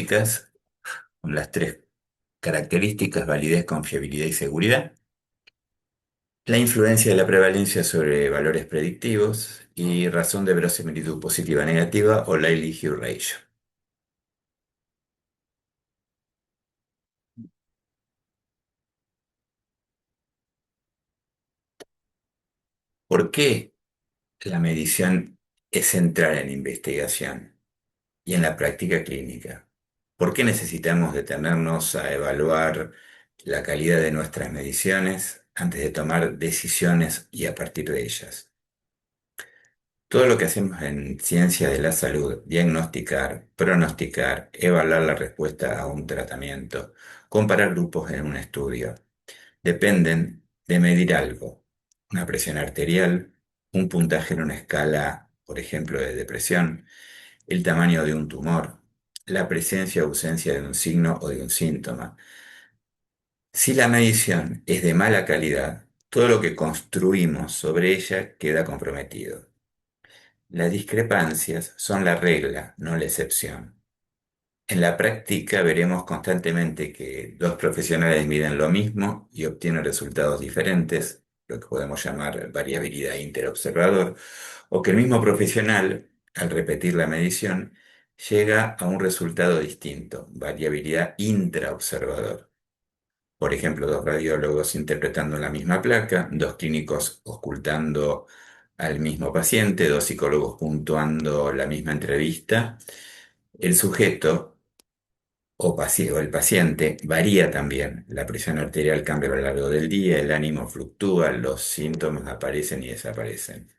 con las tres características: validez, confiabilidad y seguridad. La influencia de la prevalencia sobre valores predictivos y razón de verosimilitud positiva negativa o likelihood ratio. ¿Por qué la medición es central en la investigación y en la práctica clínica? ¿Por qué necesitamos detenernos a evaluar la calidad de nuestras mediciones antes de tomar decisiones y a partir de ellas? Todo lo que hacemos en ciencia de la salud, diagnosticar, pronosticar, evaluar la respuesta a un tratamiento, comparar grupos en un estudio, dependen de medir algo: una presión arterial, un puntaje en una escala, por ejemplo, de depresión, el tamaño de un tumor, la presencia o ausencia de un signo o de un síntoma. Si la medición es de mala calidad, todo lo que construimos sobre ella queda comprometido. Las discrepancias son la regla, no la excepción. En la práctica veremos constantemente que dos profesionales miden lo mismo y obtienen resultados diferentes, lo que podemos llamar variabilidad interobservador, o que el mismo profesional, al repetir la medición, llega a un resultado distinto, variabilidad intraobservador. Por ejemplo, dos radiólogos interpretando la misma placa, dos clínicos ocultando al mismo paciente, dos psicólogos puntuando la misma entrevista. El sujeto o el paciente varía también. La presión arterial cambia a lo largo del día, el ánimo fluctúa, los síntomas aparecen y desaparecen.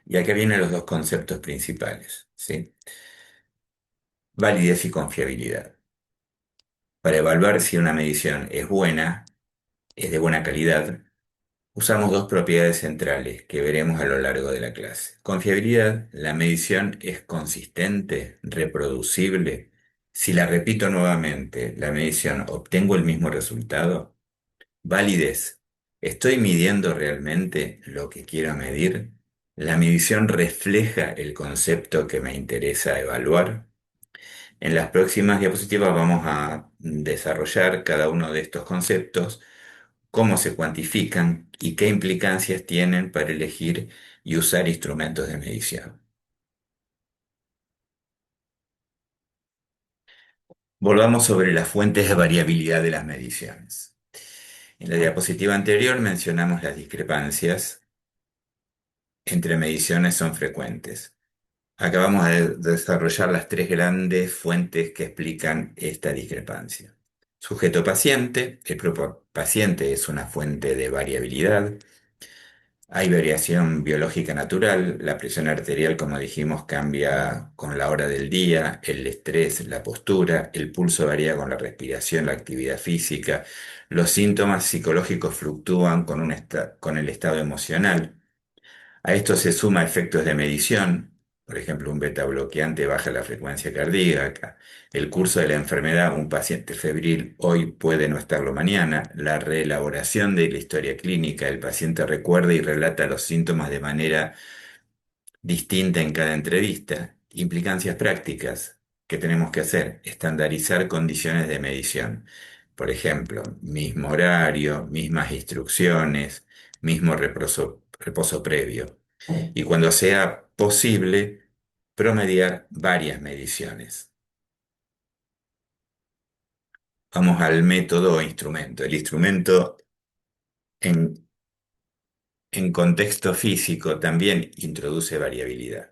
Y acá vienen los dos conceptos principales, ¿sí? Validez y confiabilidad. Para evaluar si una medición es buena, es de buena calidad, usamos dos propiedades centrales que veremos a lo largo de la clase. Confiabilidad: la medición es consistente, reproducible. Si la repito nuevamente, la medición, ¿obtengo el mismo resultado? Validez: ¿estoy midiendo realmente lo que quiero medir? ¿La medición refleja el concepto que me interesa evaluar? En las próximas diapositivas vamos a desarrollar cada uno de estos conceptos, cómo se cuantifican y qué implicancias tienen para elegir y usar instrumentos de medición. Volvamos sobre las fuentes de variabilidad de las mediciones. En la diapositiva anterior mencionamos las discrepancias entre mediciones son frecuentes. Acá vamos a desarrollar las tres grandes fuentes que explican esta discrepancia. Sujeto-paciente: el propio paciente es una fuente de variabilidad. Hay variación biológica natural: la presión arterial, como dijimos, cambia con la hora del día, el estrés, la postura, el pulso varía con la respiración, la actividad física, los síntomas psicológicos fluctúan con el estado emocional. A esto se suma efectos de medición: por ejemplo, un beta bloqueante baja la frecuencia cardíaca, el curso de la enfermedad: un paciente febril hoy puede no estarlo mañana, la reelaboración de la historia clínica: el paciente recuerda y relata los síntomas de manera distinta en cada entrevista. Implicancias prácticas: ¿qué tenemos que hacer? Estandarizar condiciones de medición. Por ejemplo, mismo horario, mismas instrucciones, mismo reposo previo. Y cuando sea posible, promediar varias mediciones. Vamos al método o instrumento. El instrumento en, en contexto físico también introduce variabilidad.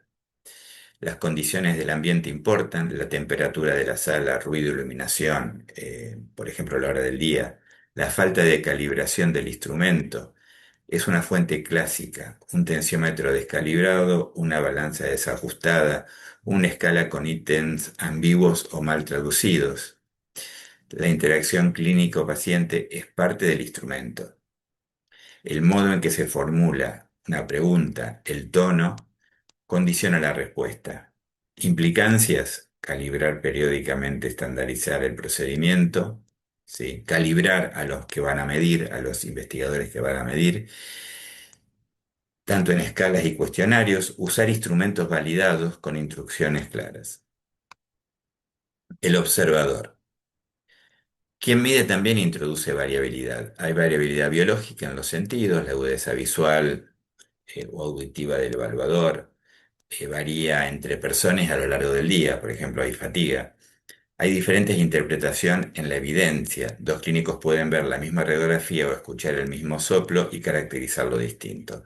Las condiciones del ambiente importan: la temperatura de la sala, ruido, iluminación, por ejemplo, la hora del día. La falta de calibración del instrumento es una fuente clásica: un tensiómetro descalibrado, una balanza desajustada, una escala con ítems ambiguos o mal traducidos. La interacción clínico-paciente es parte del instrumento. El modo en que se formula una pregunta, el tono, condiciona la respuesta. Implicancias: calibrar periódicamente, estandarizar el procedimiento, ¿sí? Calibrar a los que van a medir, a los investigadores que van a medir, tanto en escalas y cuestionarios, usar instrumentos validados con instrucciones claras. El observador. Quien mide también introduce variabilidad. Hay variabilidad biológica en los sentidos, la agudeza visual o auditiva del evaluador, varía entre personas a lo largo del día, por ejemplo, hay fatiga. Hay diferentes interpretaciones en la evidencia. Dos clínicos pueden ver la misma radiografía o escuchar el mismo soplo y caracterizarlo distinto.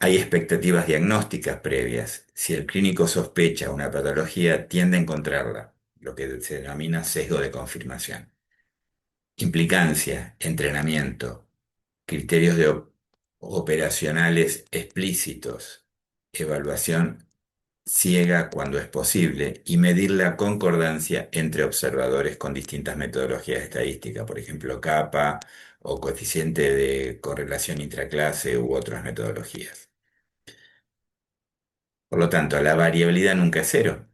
Hay expectativas diagnósticas previas. Si el clínico sospecha una patología, tiende a encontrarla, lo que se denomina sesgo de confirmación. Implicancia, entrenamiento, criterios operacionales explícitos, evaluación ciega cuando es posible y medir la concordancia entre observadores con distintas metodologías estadísticas, por ejemplo, CAPA o coeficiente de correlación intraclase u otras metodologías. Por lo tanto, la variabilidad nunca es cero.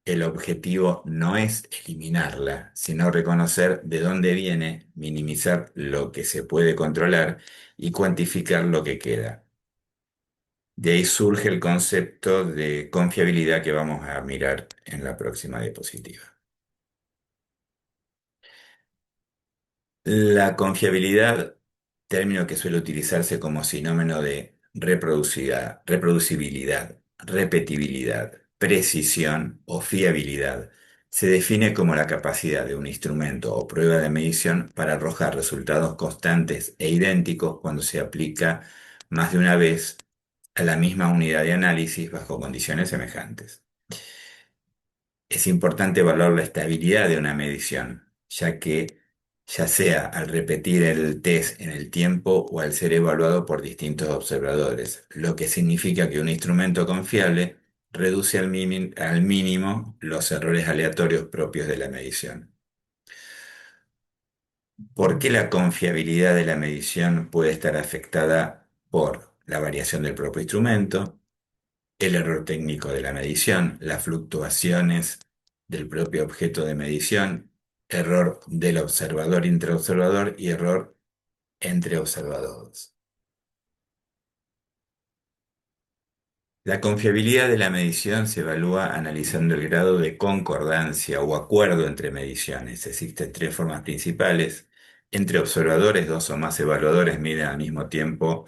El objetivo no es eliminarla, sino reconocer de dónde viene, minimizar lo que se puede controlar y cuantificar lo que queda. De ahí surge el concepto de confiabilidad que vamos a mirar en la próxima diapositiva. La confiabilidad, término que suele utilizarse como sinónimo de reproducibilidad, repetibilidad, precisión o fiabilidad, se define como la capacidad de un instrumento o prueba de medición para arrojar resultados constantes e idénticos cuando se aplica más de una vez a la misma unidad de análisis bajo condiciones semejantes. Es importante evaluar la estabilidad de una medición, ya que ya sea al repetir el test en el tiempo o al ser evaluado por distintos observadores, lo que significa que un instrumento confiable reduce al mínimo los errores aleatorios propios de la medición. ¿Por qué la confiabilidad de la medición puede estar afectada por la variación del propio instrumento, el error técnico de la medición, las fluctuaciones del propio objeto de medición, error del observador intraobservador y error entre observadores? La confiabilidad de la medición se evalúa analizando el grado de concordancia o acuerdo entre mediciones. Existen tres formas principales. Entre observadores, dos o más evaluadores miden al mismo tiempo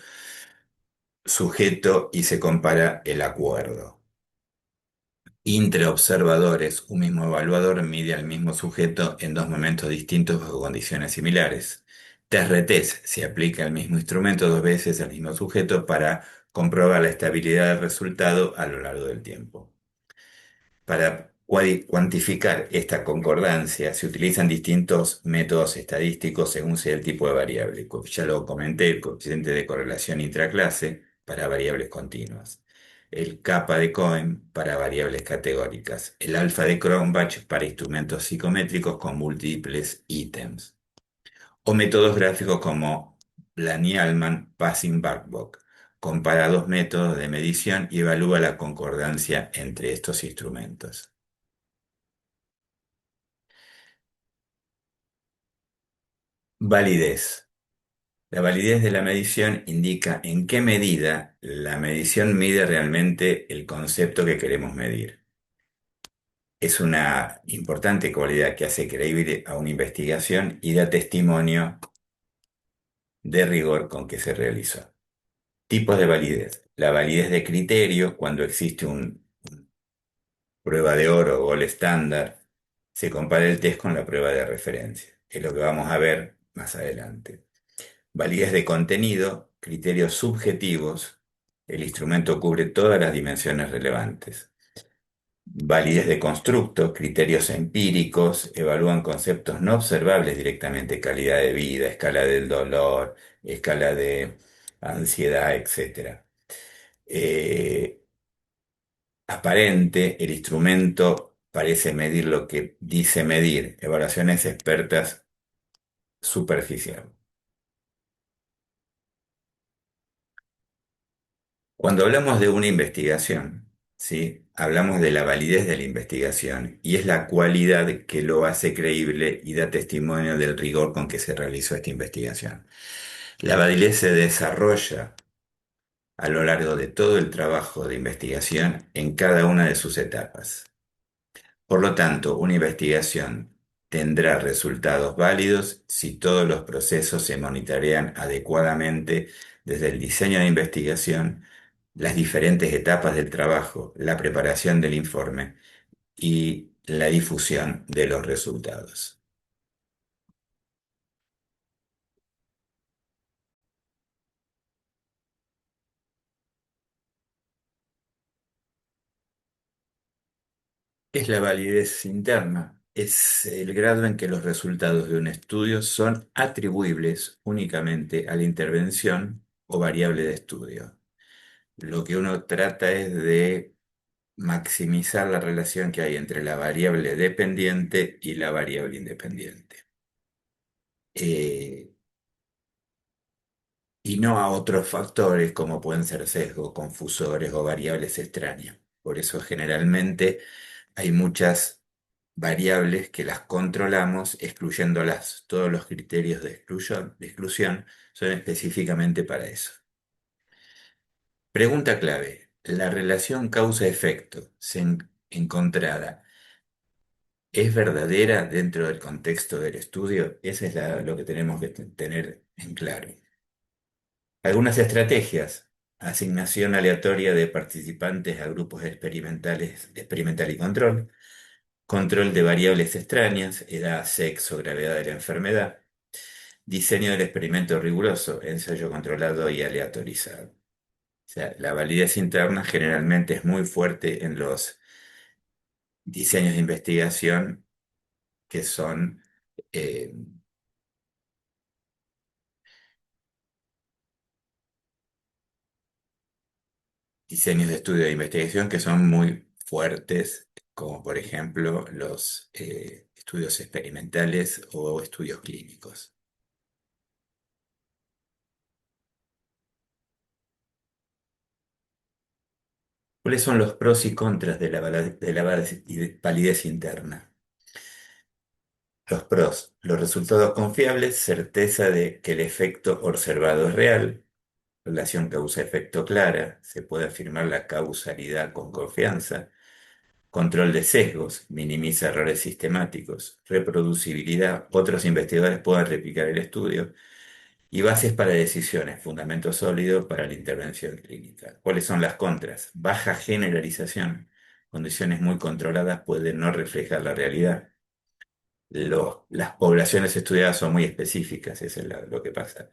sujeto y se compara el acuerdo. Entre observadores, un mismo evaluador mide al mismo sujeto en dos momentos distintos bajo condiciones similares. Test-retest, se aplica el mismo instrumento dos veces al mismo sujeto para comprobar la estabilidad del resultado a lo largo del tiempo. Para cuantificar esta concordancia se utilizan distintos métodos estadísticos según sea el tipo de variable. Ya lo comenté, el coeficiente de correlación intraclase para variables continuas, el kappa de Cohen para variables categóricas, el alfa de Cronbach para instrumentos psicométricos con múltiples ítems, o métodos gráficos como Blany-Allman Passing-Buckbock. Compara dos métodos de medición y evalúa la concordancia entre estos instrumentos. Validez. La validez de la medición indica en qué medida la medición mide realmente el concepto que queremos medir. Es una importante cualidad que hace creíble a una investigación y da testimonio de rigor con que se realizó. Tipos de validez. La validez de criterio, cuando existe una prueba de oro o gol estándar, se compara el test con la prueba de referencia. Es lo que vamos a ver más adelante. Validez de contenido, criterios subjetivos. El instrumento cubre todas las dimensiones relevantes. Validez de constructo, criterios empíricos, evalúan conceptos no observables directamente, calidad de vida, escala del dolor, escala de ansiedad, etc. Eh, Aparente, el instrumento parece medir lo que dice medir. Evaluaciones expertas superficial. Cuando hablamos de una investigación, ¿sí? Hablamos de la validez de la investigación y es la cualidad que lo hace creíble y da testimonio del rigor con que se realizó esta investigación. La validez se desarrolla a lo largo de todo el trabajo de investigación en cada una de sus etapas. Por lo tanto, una investigación tendrá resultados válidos si todos los procesos se monitorean adecuadamente desde el diseño de investigación, las diferentes etapas del trabajo, la preparación del informe y la difusión de los resultados. ¿Qué es la validez interna? Es el grado en que los resultados de un estudio son atribuibles únicamente a la intervención o variable de estudio. Lo que uno trata es de maximizar la relación que hay entre la variable dependiente y la variable independiente. Eh, y no a otros factores como pueden ser sesgos, confusores o variables extrañas. Por eso generalmente hay muchas variables que las controlamos excluyéndolas. Todos los criterios de exclusión son específicamente para eso. Pregunta clave. ¿La relación causa-efecto encontrada es verdadera dentro del contexto del estudio? Ese es lo que tenemos que tener en claro. Algunas estrategias. Asignación aleatoria de participantes a grupos experimentales, experimental y control. Control de variables extrañas, edad, sexo, gravedad de la enfermedad. Diseño del experimento riguroso, ensayo controlado y aleatorizado. O sea, la validez interna generalmente es muy fuerte en los diseños de investigación que son eh, diseños de estudio de investigación que son muy fuertes, como por ejemplo los estudios experimentales o estudios clínicos. ¿Cuáles son los pros y contras de la validez interna? Los pros, los resultados confiables, certeza de que el efecto observado es real, relación causa-efecto clara, se puede afirmar la causalidad con confianza. Control de sesgos, minimiza errores sistemáticos, reproducibilidad, otros investigadores pueden replicar el estudio y bases para decisiones, fundamento sólido para la intervención clínica. ¿Cuáles son las contras? Baja generalización, condiciones muy controladas pueden no reflejar la realidad. Las poblaciones estudiadas son muy específicas, eso es lo que pasa.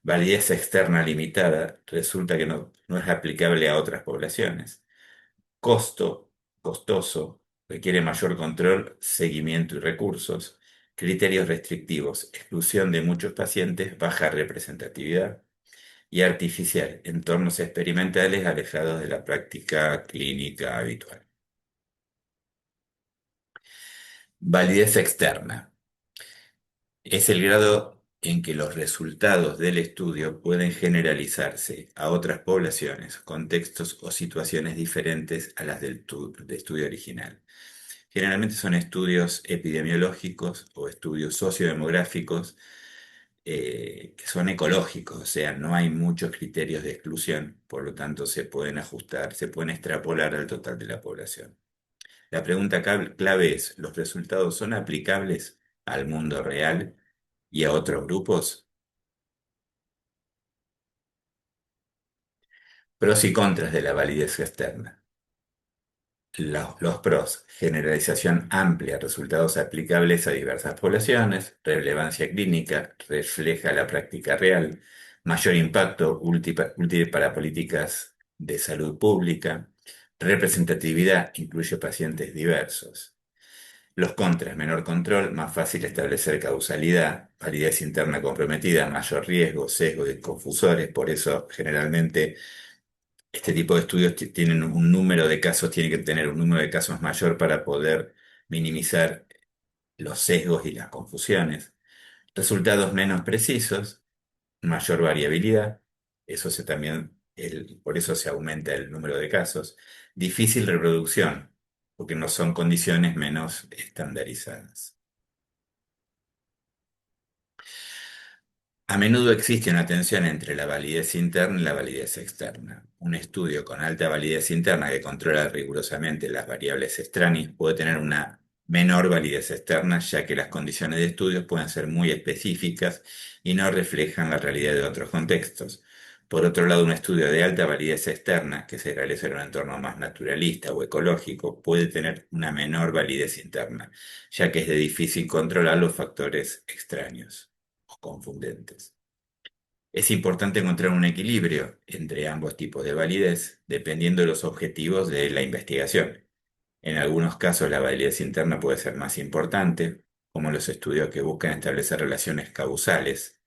Validez externa limitada, resulta que no es aplicable a otras poblaciones. Costo, costoso, requiere mayor control, seguimiento y recursos. Criterios restrictivos, exclusión de muchos pacientes, baja representatividad. Y artificial, entornos experimentales alejados de la práctica clínica habitual. Validez externa. Es el grado en que los resultados del estudio pueden generalizarse a otras poblaciones, contextos o situaciones diferentes a las del estudio original. Generalmente son estudios epidemiológicos o estudios sociodemográficos que son ecológicos, o sea, no hay muchos criterios de exclusión, por lo tanto se pueden ajustar, se pueden extrapolar al total de la población. La pregunta clave es, ¿los resultados son aplicables al mundo real y a otros grupos? Pros y contras de la validez externa. Los pros, generalización amplia, resultados aplicables a diversas poblaciones, relevancia clínica, refleja la práctica real, mayor impacto útil para políticas de salud pública, representatividad, incluye pacientes diversos. Los contras, menor control, más fácil establecer causalidad, validez interna comprometida, mayor riesgo, sesgo de confusores, por eso generalmente este tipo de estudios tienen un número de casos, tiene que tener un número de casos mayor para poder minimizar los sesgos y las confusiones. Resultados menos precisos, mayor variabilidad, por eso se aumenta el número de casos. Difícil reproducción, porque no son condiciones menos estandarizadas. A menudo existe una tensión entre la validez interna y la validez externa. Un estudio con alta validez interna que controla rigurosamente las variables extrañas puede tener una menor validez externa, ya que las condiciones de estudio pueden ser muy específicas y no reflejan la realidad de otros contextos. Por otro lado, un estudio de alta validez externa, que se realiza en un entorno más naturalista o ecológico, puede tener una menor validez interna, ya que es de difícil controlar los factores extraños o confundentes. Es importante encontrar un equilibrio entre ambos tipos de validez, dependiendo de los objetivos de la investigación. En algunos casos la validez interna puede ser más importante, como los estudios que buscan establecer relaciones causales,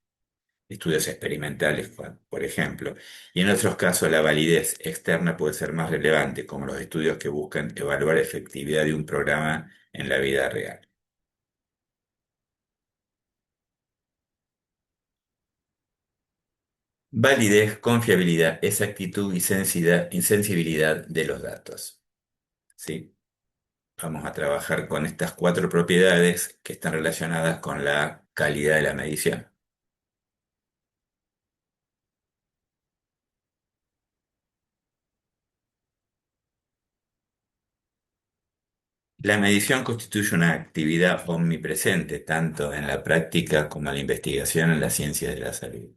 estudios experimentales, por ejemplo, y en otros casos la validez externa puede ser más relevante, como los estudios que buscan evaluar la efectividad de un programa en la vida real. Validez, confiabilidad, exactitud y sensibilidad de los datos. ¿Sí? Vamos a trabajar con estas cuatro propiedades que están relacionadas con la calidad de la medición. La medición constituye una actividad omnipresente tanto en la práctica como en la investigación en las ciencias de la salud.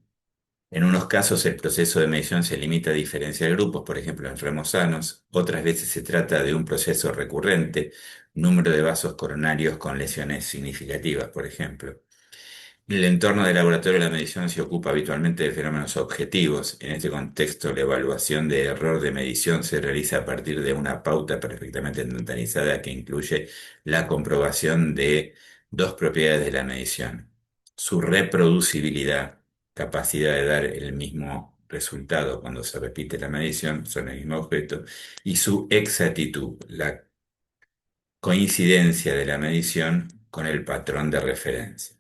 En unos casos el proceso de medición se limita a diferenciar grupos, por ejemplo, enfermos sanos. Otras veces se trata de un proceso recurrente, número de vasos coronarios con lesiones significativas, por ejemplo. El entorno del laboratorio de la medición se ocupa habitualmente de fenómenos objetivos. En este contexto, la evaluación de error de medición se realiza a partir de una pauta perfectamente estandarizada que incluye la comprobación de dos propiedades de la medición: su reproducibilidad, capacidad de dar el mismo resultado cuando se repite la medición, son el mismo objeto, y su exactitud, la coincidencia de la medición con el patrón de referencia.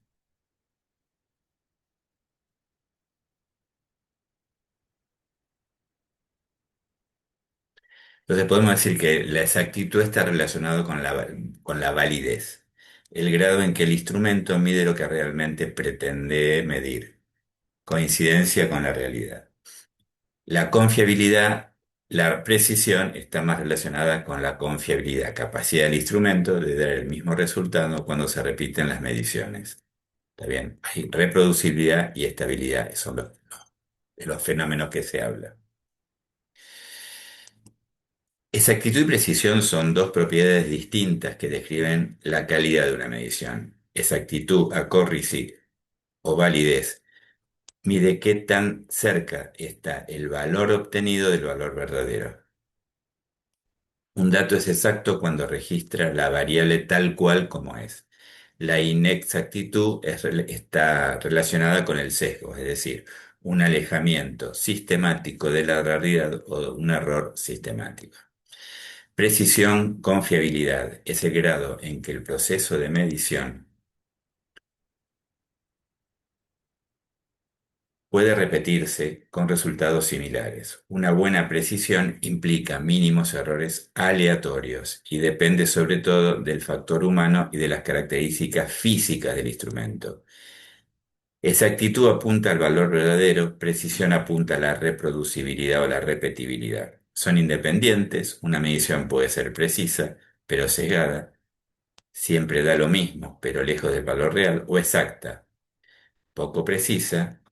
Entonces podemos decir que la exactitud está relacionada con con la validez, el grado en que el instrumento mide lo que realmente pretende medir, coincidencia con la realidad. La confiabilidad, la precisión está más relacionada con la confiabilidad, capacidad del instrumento de dar el mismo resultado cuando se repiten las mediciones. ¿Está bien? Hay reproducibilidad y estabilidad, son los fenómenos que se habla. Exactitud y precisión son dos propiedades distintas que describen la calidad de una medición. Exactitud, accuracy o validez, mide qué tan cerca está el valor obtenido del valor verdadero. Un dato es exacto cuando registra la variable tal cual como es. La inexactitud está relacionada con el sesgo, es decir, un alejamiento sistemático de la realidad o un error sistemático. Precisión, confiabilidad es el grado en que el proceso de medición puede repetirse con resultados similares. Una buena precisión implica mínimos errores aleatorios y depende sobre todo del factor humano y de las características físicas del instrumento. Exactitud apunta al valor verdadero, precisión apunta a la reproducibilidad o la repetibilidad. Son independientes, una medición puede ser precisa, pero sesgada. Siempre da lo mismo, pero lejos del valor real, o exacta, poco precisa,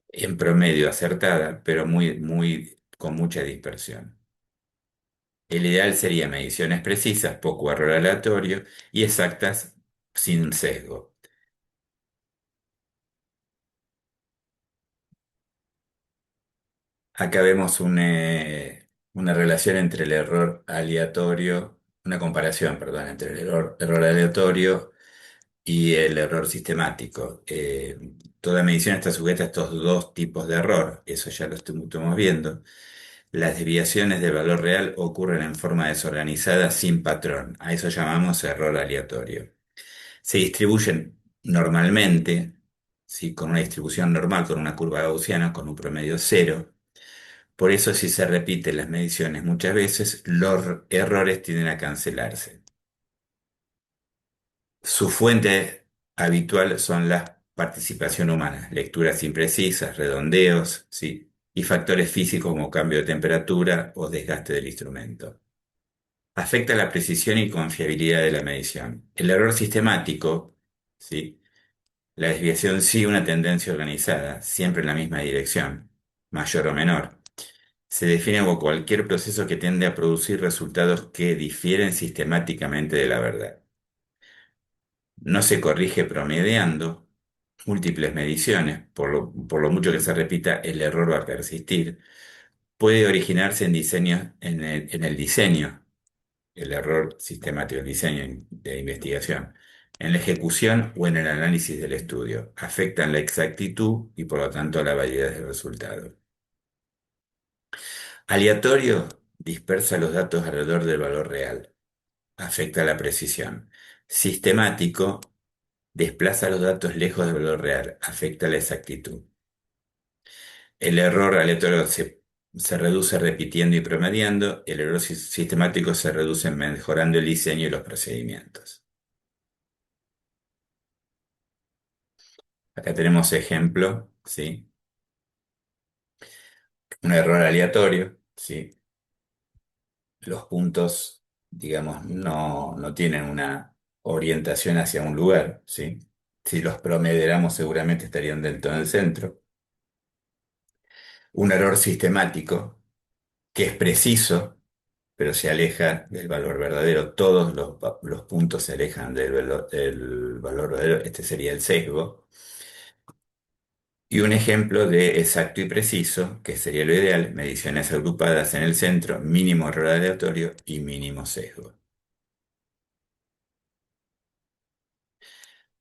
en promedio acertada, pero con mucha dispersión. El ideal sería mediciones precisas, poco error aleatorio y exactas sin sesgo. Acá vemos una relación entre el error aleatorio, una comparación, perdón, entre el error aleatorio y el error sistemático. Toda medición está sujeta a estos dos tipos de error, eso ya lo estamos viendo. Las desviaciones del valor real ocurren en forma desorganizada sin patrón, a eso llamamos error aleatorio. Se distribuyen normalmente, ¿sí? Con una distribución normal, con una curva gaussiana, con un promedio cero. Por eso si se repiten las mediciones muchas veces, los errores tienden a cancelarse. Su fuente habitual son las participación humana, lecturas imprecisas, redondeos, ¿sí? Y factores físicos como cambio de temperatura o desgaste del instrumento. Afecta la precisión y confiabilidad de la medición. El error sistemático, ¿sí? La desviación sí una tendencia organizada, siempre en la misma dirección, mayor o menor. Se define como cualquier proceso que tiende a producir resultados que difieren sistemáticamente de la verdad. No se corrige promediando múltiples mediciones, por lo mucho que se repita, el error va a persistir. Puede originarse en diseño, en el diseño, el error sistemático, el diseño de investigación, en la ejecución o en el análisis del estudio. Afectan la exactitud y por lo tanto la validez del resultado. Aleatorio dispersa los datos alrededor del valor real. Afecta la precisión. Sistemático desplaza los datos lejos del valor real. Afecta la exactitud. El error aleatorio se reduce repitiendo y promediando. El error sistemático se reduce mejorando el diseño y los procedimientos. Acá tenemos ejemplo, ¿sí? Un error aleatorio, ¿sí? Los puntos, digamos, no tienen una orientación hacia un lugar, ¿sí? Si los promediáramos seguramente estarían dentro del centro. Un error sistemático que es preciso, pero se aleja del valor verdadero. Todos los puntos se alejan del valor verdadero. Este sería el sesgo. Y un ejemplo de exacto y preciso, que sería lo ideal, mediciones agrupadas en el centro, mínimo error aleatorio y mínimo sesgo.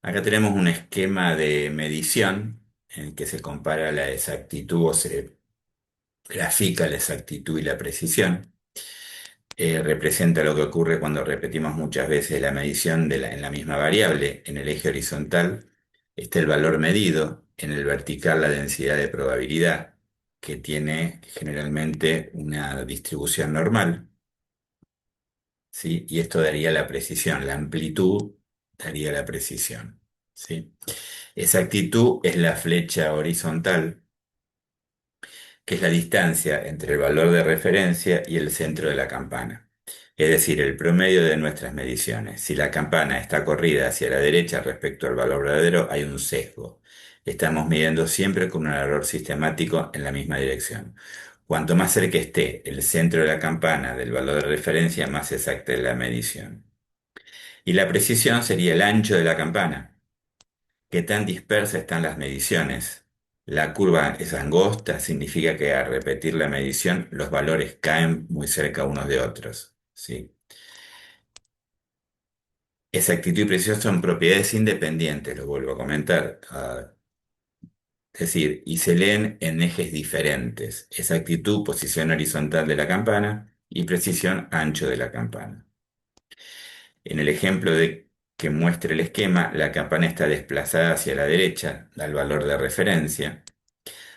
Acá tenemos un esquema de medición en el que se compara la exactitud o se grafica la exactitud y la precisión. Representa lo que ocurre cuando repetimos muchas veces la medición en la misma variable. En el eje horizontal está el valor medido, en el vertical la densidad de probabilidad, que tiene generalmente una distribución normal, ¿sí? Y esto daría la precisión, la amplitud daría la precisión, ¿sí? Exactitud es la flecha horizontal, que es la distancia entre el valor de referencia y el centro de la campana, es decir, el promedio de nuestras mediciones. Si la campana está corrida hacia la derecha respecto al valor verdadero, hay un sesgo. Estamos midiendo siempre con un error sistemático en la misma dirección. Cuanto más cerca esté el centro de la campana del valor de referencia, más exacta es la medición. Y la precisión sería el ancho de la campana. ¿Qué tan dispersas están las mediciones? La curva es angosta, significa que al repetir la medición los valores caen muy cerca unos de otros, ¿sí? Exactitud y precisión son propiedades independientes, lo vuelvo a comentar. Es decir, y se leen en ejes diferentes. Exactitud, posición horizontal de la campana y precisión, ancho de la campana. En el ejemplo que muestre el esquema, la campana está desplazada hacia la derecha, al valor de referencia.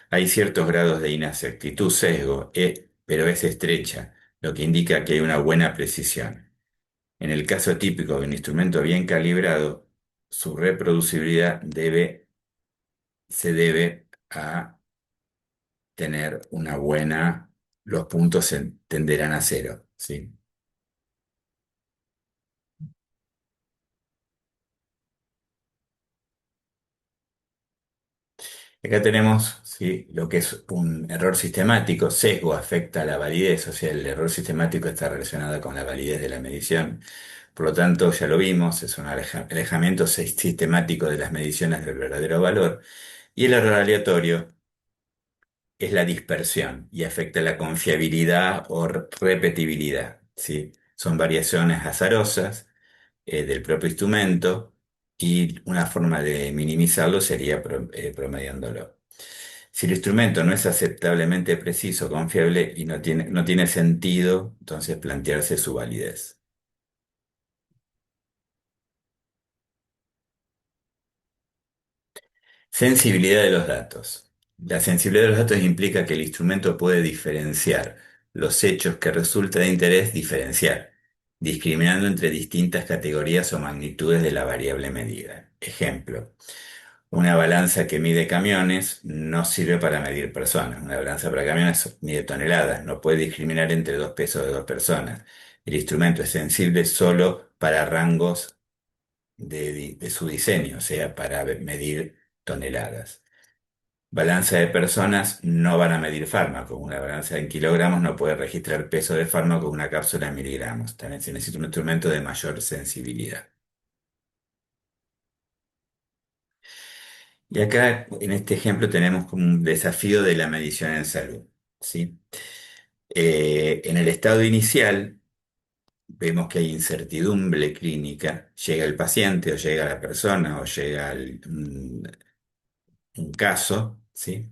Hay ciertos grados de inexactitud, sesgo, pero es estrecha, lo que indica que hay una buena precisión. En el caso típico de un instrumento bien calibrado, su reproducibilidad se debe a tener una buena, los puntos tenderán a cero, ¿sí? Acá tenemos, ¿sí?, lo que es un error sistemático. Sesgo afecta a la validez, o sea, el error sistemático está relacionado con la validez de la medición. Por lo tanto, ya lo vimos, es un alejamiento sistemático de las mediciones del verdadero valor. Y el error aleatorio es la dispersión y afecta la confiabilidad o repetibilidad, ¿sí? Son variaciones azarosas del propio instrumento y una forma de minimizarlo sería promediándolo. Si el instrumento no es aceptablemente preciso, confiable y no tiene sentido, entonces plantearse su validez. Sensibilidad de los datos. La sensibilidad de los datos implica que el instrumento puede diferenciar los hechos que resulta de interés diferenciar, discriminando entre distintas categorías o magnitudes de la variable medida. Ejemplo. Una balanza que mide camiones no sirve para medir personas. Una balanza para camiones mide toneladas, no puede discriminar entre dos pesos de dos personas. El instrumento es sensible solo para rangos de su diseño, o sea, para medir toneladas. Balanza de personas no van a medir fármacos. Una balanza en kilogramos no puede registrar peso de fármaco con una cápsula en miligramos. También se necesita un instrumento de mayor sensibilidad. Y acá, en este ejemplo, tenemos como un desafío de la medición en salud, ¿sí? En el estado inicial, vemos que hay incertidumbre clínica. Llega el paciente, o llega la persona, o llega un caso, ¿sí?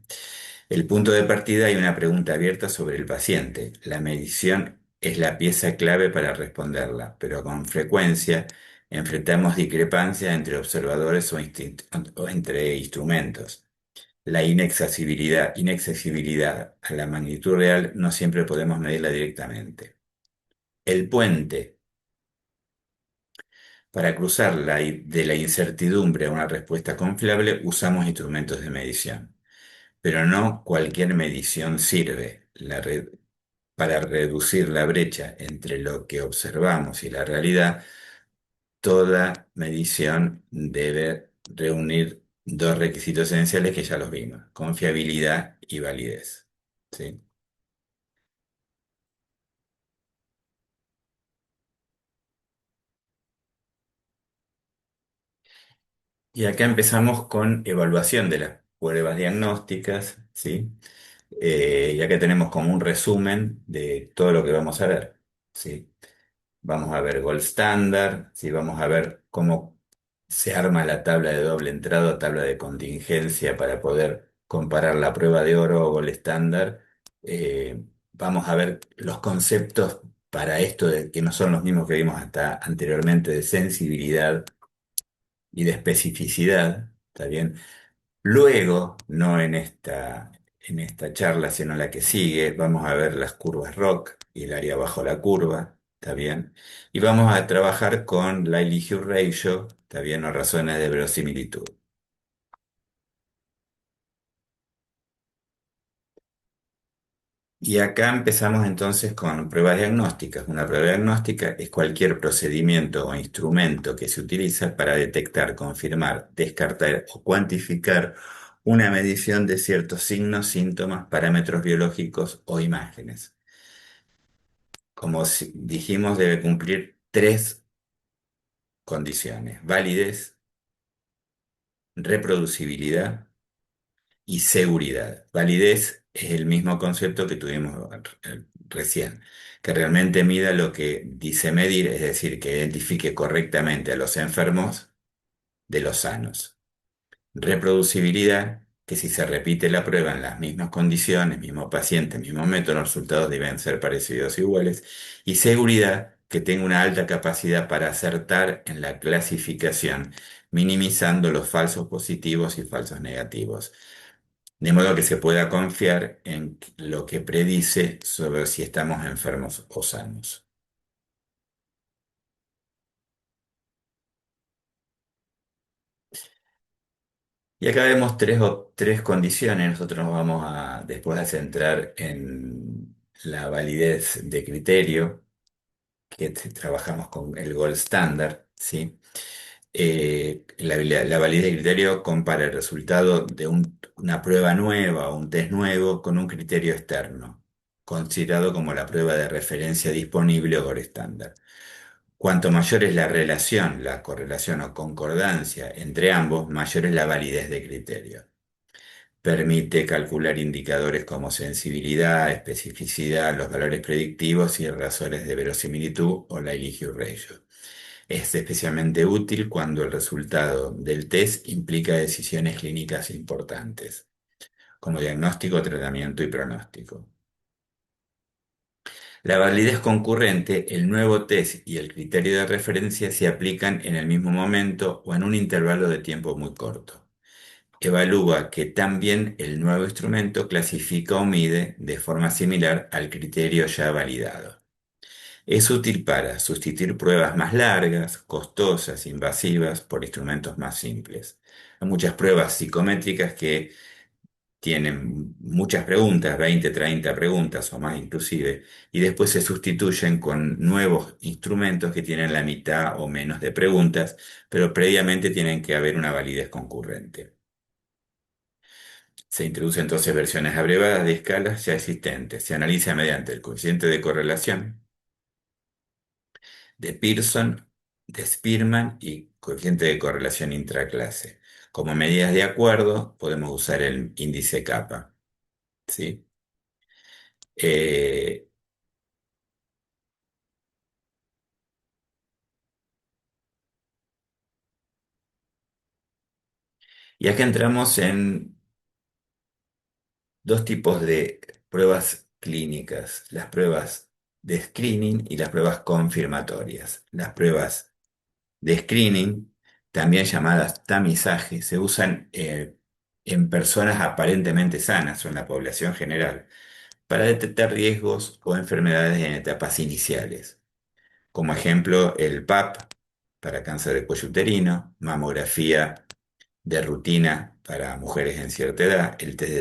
El punto de partida hay una pregunta abierta sobre el paciente. La medición es la pieza clave para responderla, pero con frecuencia enfrentamos discrepancias entre observadores o entre instrumentos. La inaccesibilidad a la magnitud real no siempre podemos medirla directamente. El puente para cruzar de la incertidumbre a una respuesta confiable usamos instrumentos de medición. Pero no cualquier medición sirve. Para reducir la brecha entre lo que observamos y la realidad, toda medición debe reunir dos requisitos esenciales que ya los vimos: confiabilidad y validez. ¿Sí? Y acá empezamos con evaluación de las pruebas diagnósticas, ¿sí? Y acá tenemos como un resumen de todo lo que vamos a ver, ¿sí? Vamos a ver Gold Standard, ¿sí? Vamos a ver cómo se arma la tabla de doble entrada, tabla de contingencia para poder comparar la prueba de oro o Gold Standard. Vamos a ver los conceptos para esto, que no son los mismos que vimos hasta anteriormente, de sensibilidad y de especificidad, ¿está bien? Luego, no en esta charla, sino en la que sigue, vamos a ver las curvas ROC y el área bajo la curva, ¿está bien? Y vamos a trabajar con la Likelihood Ratio, ¿está bien? O razones de verosimilitud. Y acá empezamos entonces con pruebas diagnósticas. Una prueba diagnóstica es cualquier procedimiento o instrumento que se utiliza para detectar, confirmar, descartar o cuantificar una medición de ciertos signos, síntomas, parámetros biológicos o imágenes. Como dijimos, debe cumplir tres condiciones: validez, reproducibilidad y seguridad. Validez es el mismo concepto que tuvimos recién, que realmente mida lo que dice medir, es decir, que identifique correctamente a los enfermos de los sanos. Reproducibilidad, que si se repite la prueba en las mismas condiciones, mismo paciente, mismo método, los resultados deben ser parecidos o iguales. Y seguridad, que tenga una alta capacidad para acertar en la clasificación, minimizando los falsos positivos y falsos negativos, de modo que se pueda confiar en lo que predice sobre si estamos enfermos o sanos. Y acá vemos tres condiciones. Nosotros nos vamos a después a centrar en la validez de criterio, que trabajamos con el gold standard, ¿sí? La validez de criterio compara el resultado de una prueba nueva o un test nuevo con un criterio externo, considerado como la prueba de referencia disponible o gold standard. Cuanto mayor es la relación, la correlación o concordancia entre ambos, mayor es la validez de criterio. Permite calcular indicadores como sensibilidad, especificidad, los valores predictivos y razones de verosimilitud o la likelihood ratio. Es especialmente útil cuando el resultado del test implica decisiones clínicas importantes, como diagnóstico, tratamiento y pronóstico. La validez concurrente, el nuevo test y el criterio de referencia se aplican en el mismo momento o en un intervalo de tiempo muy corto. Evalúa que también el nuevo instrumento clasifica o mide de forma similar al criterio ya validado. Es útil para sustituir pruebas más largas, costosas, invasivas por instrumentos más simples. Hay muchas pruebas psicométricas que tienen muchas preguntas, 20, 30 preguntas o más inclusive, y después se sustituyen con nuevos instrumentos que tienen la mitad o menos de preguntas, pero previamente tienen que haber una validez concurrente. Se introducen entonces versiones abreviadas de escalas ya existentes. Se analiza mediante el coeficiente de correlación de Pearson, de Spearman y coeficiente de correlación intraclase. Como medidas de acuerdo, podemos usar el índice kappa, ¿sí? Eh, y acá entramos en dos tipos de pruebas clínicas, las pruebas de screening y las pruebas confirmatorias. Las pruebas de screening, también llamadas tamizaje, se usan en personas aparentemente sanas o en la población general para detectar riesgos o enfermedades en etapas iniciales. Como ejemplo, el PAP para cáncer de cuello uterino, mamografía de rutina para mujeres en cierta edad, el test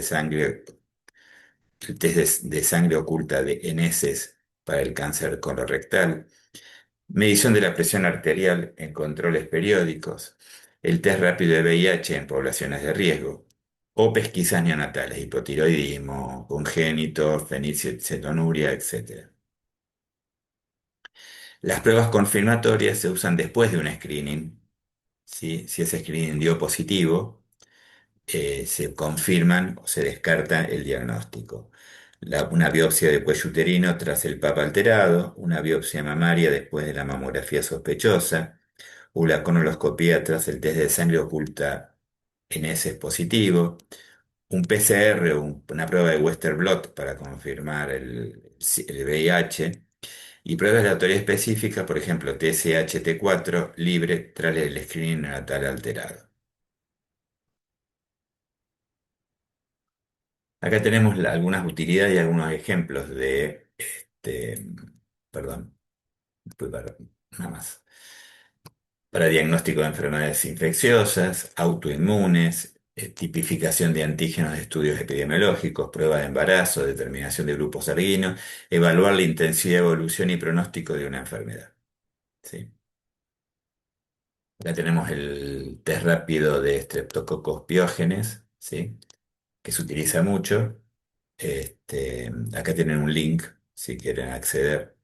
de sangre oculta en heces para el cáncer colorectal, medición de la presión arterial en controles periódicos, el test rápido de VIH en poblaciones de riesgo, o pesquisas neonatales, hipotiroidismo, congénito, fenilcetonuria, etc. Las pruebas confirmatorias se usan después de un screening, ¿sí? Si ese screening dio positivo, se confirman o se descarta el diagnóstico. Una biopsia de cuello uterino tras el PAP alterado, una biopsia mamaria después de la mamografía sospechosa, una colonoscopia tras el test de sangre oculta en ese positivo, un PCR, una prueba de Western blot para confirmar el VIH, y pruebas de autoría específica, por ejemplo, TSH-T4 libre tras el screening neonatal alterado. Acá tenemos algunas utilidades y algunos ejemplos perdón, disculpa, nada más. Para diagnóstico de enfermedades infecciosas, autoinmunes, tipificación de antígenos de estudios epidemiológicos, prueba de embarazo, determinación de grupos sanguíneos, evaluar la intensidad, evolución y pronóstico de una enfermedad. ¿Sí? Acá tenemos el test rápido de Streptococcus piógenes, ¿sí? Que se utiliza mucho. Acá tienen un link si quieren acceder.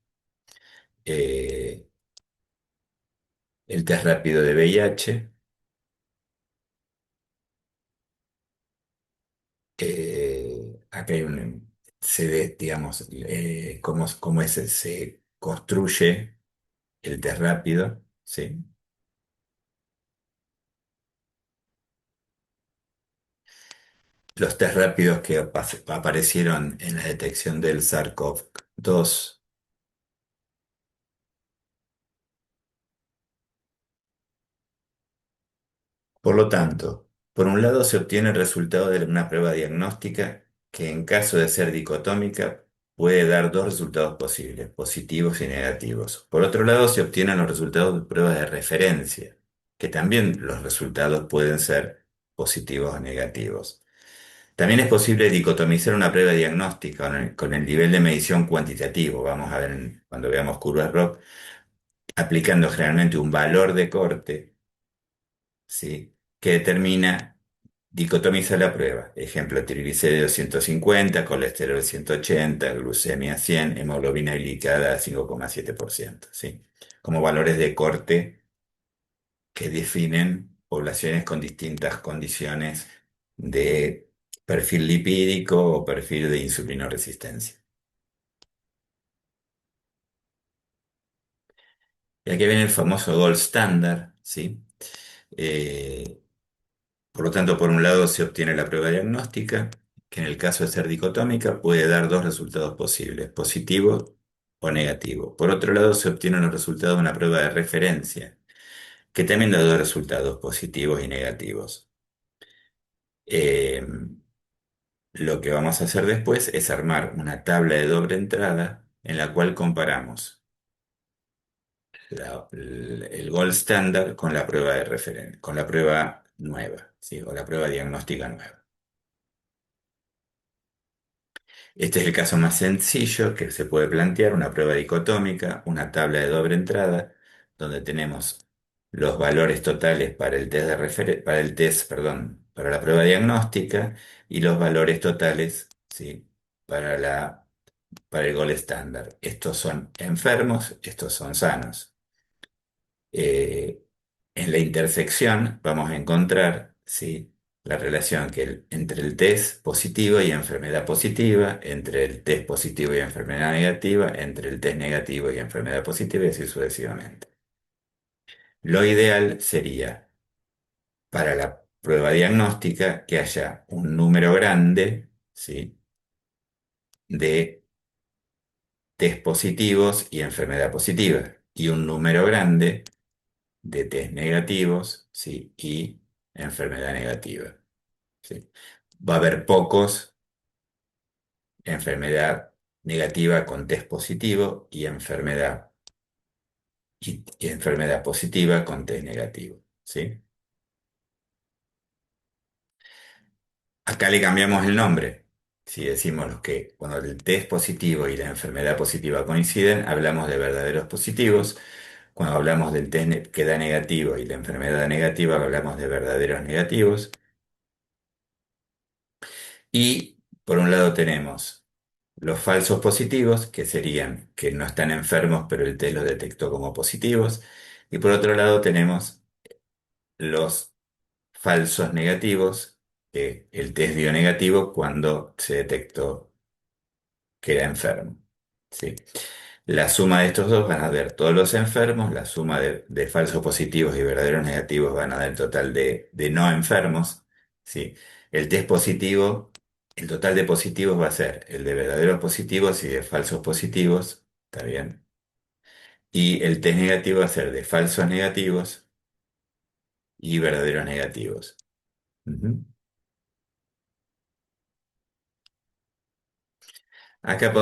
Eh, el test rápido de VIH. Acá hay se ve, digamos, cómo se construye el test rápido, ¿sí? Los test rápidos que aparecieron en la detección del SARS-CoV-2. Por lo tanto, por un lado se obtiene el resultado de una prueba diagnóstica que en caso de ser dicotómica puede dar dos resultados posibles, positivos y negativos. Por otro lado se obtienen los resultados de pruebas de referencia, que también los resultados pueden ser positivos o negativos. También es posible dicotomizar una prueba diagnóstica con el nivel de medición cuantitativo, vamos a ver cuando veamos curvas ROC, aplicando generalmente un valor de corte, ¿sí? Que determina, dicotomiza la prueba. Ejemplo, triglicéridos 150, colesterol 180, glucemia 100, hemoglobina glicada 5,7%, ¿sí? Como valores de corte que definen poblaciones con distintas condiciones de perfil lipídico o perfil de insulinoresistencia. Y aquí viene el famoso gold standard, ¿sí? Eh, Por lo tanto, por un lado se obtiene la prueba diagnóstica, que en el caso de ser dicotómica puede dar dos resultados posibles, positivo o negativo. Por otro lado, se obtienen los resultados de una prueba de referencia, que también da dos resultados positivos y negativos. Eh, lo que vamos a hacer después es armar una tabla de doble entrada en la cual comparamos. el gold standard con la prueba de referencia, con la prueba nueva, ¿sí? O la prueba diagnóstica nueva. Este es el caso más sencillo que se puede plantear, una prueba dicotómica, una tabla de doble entrada, donde tenemos los valores totales para el test para el test, perdón, para la prueba diagnóstica y los valores totales, ¿sí? para para el gol estándar. Estos son enfermos, estos son sanos. eh, en la intersección vamos a encontrar, ¿sí? la relación entre el test positivo y enfermedad positiva, entre el test positivo y enfermedad negativa, entre el test negativo y enfermedad positiva y así sucesivamente. Lo ideal sería para la prueba diagnóstica que haya un número grande, ¿sí? de test positivos y enfermedad positiva y un número grande de test negativos, ¿sí? y enfermedad negativa. ¿Sí? Va a haber pocos enfermedad negativa con test positivo y enfermedad positiva con test negativo. ¿Sí? Acá le cambiamos el nombre. Si decimos los que cuando el test positivo y la enfermedad positiva coinciden, hablamos de verdaderos positivos. Cuando hablamos del test que da negativo y la enfermedad negativa, hablamos de verdaderos negativos. Y por un lado tenemos los falsos positivos, que serían que no están enfermos, pero el test los detectó como positivos. Y por otro lado tenemos los falsos negativos, que el test dio negativo cuando se detectó que era enfermo. ¿Sí? La suma de estos dos van a dar todos los enfermos, la suma de falsos positivos y verdaderos negativos van a dar el total de no enfermos. ¿Sí? El test positivo, el total de positivos va a ser el de verdaderos positivos y de falsos positivos, ¿está bien? Y el test negativo va a ser de falsos negativos y verdaderos negativos. Ujú. Acá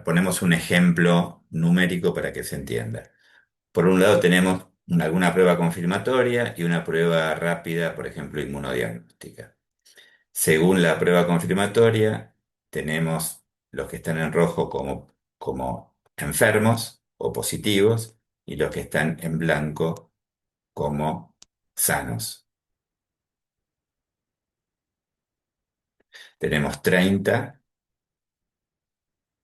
ponemos un ejemplo numérico para que se entienda. Por un lado tenemos alguna prueba confirmatoria y una prueba rápida, por ejemplo, inmunodiagnóstica. Según la prueba confirmatoria, tenemos los que están en rojo como enfermos o positivos y los que están en blanco como sanos. Tenemos 30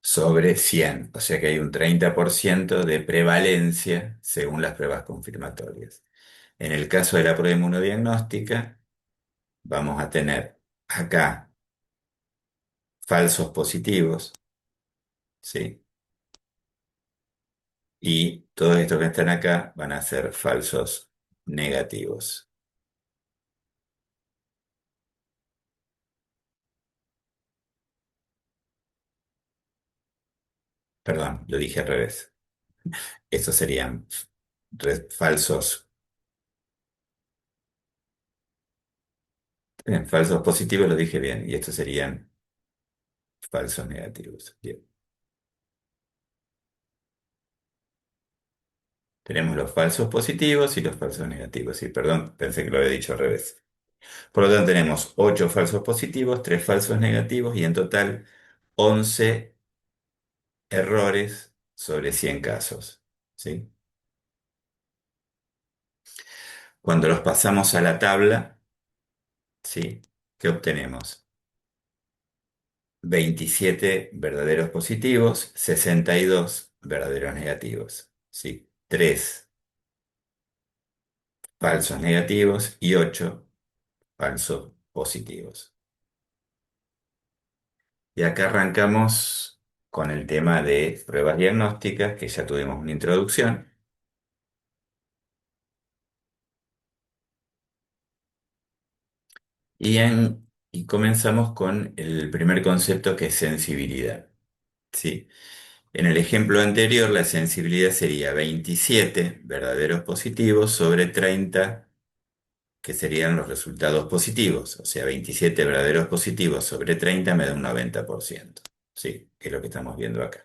sobre 100, o sea que hay un 30% de prevalencia según las pruebas confirmatorias. En el caso de la prueba inmunodiagnóstica, vamos a tener acá falsos positivos, ¿sí? Y todos estos que están acá van a ser falsos negativos. Perdón, lo dije al revés. Estos serían falsos, falsos positivos, lo dije bien, y estos serían falsos negativos. Bien. Tenemos los falsos positivos y los falsos negativos. Sí, perdón, pensé que lo había dicho al revés. Por lo tanto, tenemos 8 falsos positivos, 3 falsos negativos y en total 11 errores sobre 100 casos. ¿Sí? Cuando los pasamos a la tabla, ¿sí? ¿Qué obtenemos? 27 verdaderos positivos, 62 verdaderos negativos. ¿Sí? 3 falsos negativos y 8 falsos positivos. Y acá arrancamos con el tema de pruebas diagnósticas, que ya tuvimos una introducción. Y comenzamos con el primer concepto que es sensibilidad. ¿Sí? En el ejemplo anterior, la sensibilidad sería 27 verdaderos positivos sobre 30 que serían los resultados positivos. O sea, 27 verdaderos positivos sobre 30 me da un 90%. ¿Sí? Que es lo que estamos viendo acá.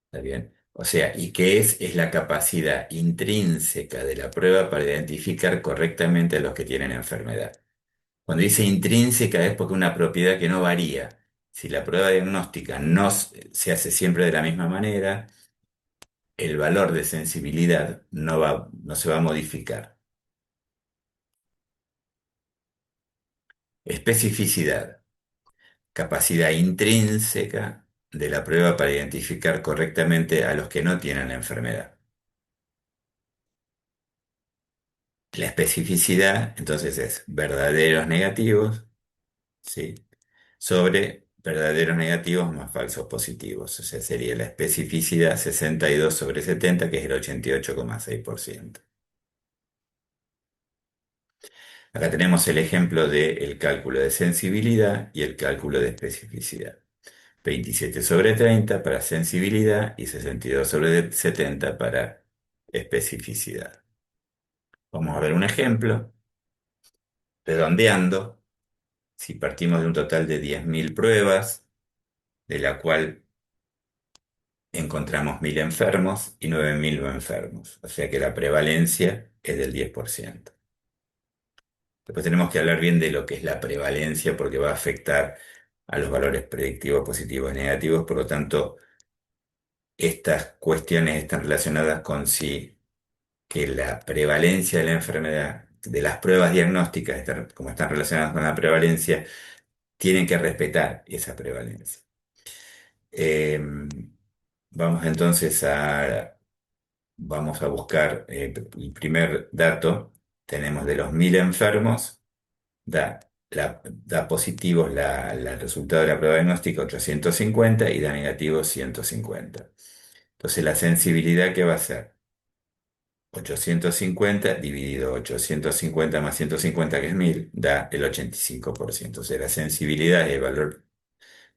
¿Está bien? O sea, ¿y qué es? Es la capacidad intrínseca de la prueba para identificar correctamente a los que tienen enfermedad. Cuando dice intrínseca es porque una propiedad que no varía. Si la prueba diagnóstica no se hace siempre de la misma manera, el valor de sensibilidad no se va a modificar. Especificidad, capacidad intrínseca de la prueba para identificar correctamente a los que no tienen la enfermedad. La especificidad, entonces, es verdaderos negativos, ¿sí? Sobre verdaderos negativos más falsos positivos. O sea, sería la especificidad 62 sobre 70, que es el 88,6%. Acá tenemos el ejemplo del cálculo de sensibilidad y el cálculo de especificidad. 27 sobre 30 para sensibilidad y 62 sobre 70 para especificidad. Vamos a ver un ejemplo. Redondeando, si partimos de un total de 10.000 pruebas, de la cual encontramos 1.000 enfermos y 9.000 no enfermos, o sea que la prevalencia es del 10%. Después tenemos que hablar bien de lo que es la prevalencia porque va a afectar a los valores predictivos positivos y negativos, por lo tanto, estas cuestiones están relacionadas con si que la prevalencia de la enfermedad, de las pruebas diagnósticas, como están relacionadas con la prevalencia, tienen que respetar esa prevalencia. Eh, vamos entonces vamos a buscar el primer dato. Tenemos de los 1.000 enfermos, da positivos el resultado de la prueba diagnóstica 850 y da negativos 150. Entonces la sensibilidad que va a ser 850 dividido 850 más 150, que es 1.000, da el 85%. O sea, la sensibilidad es el valor,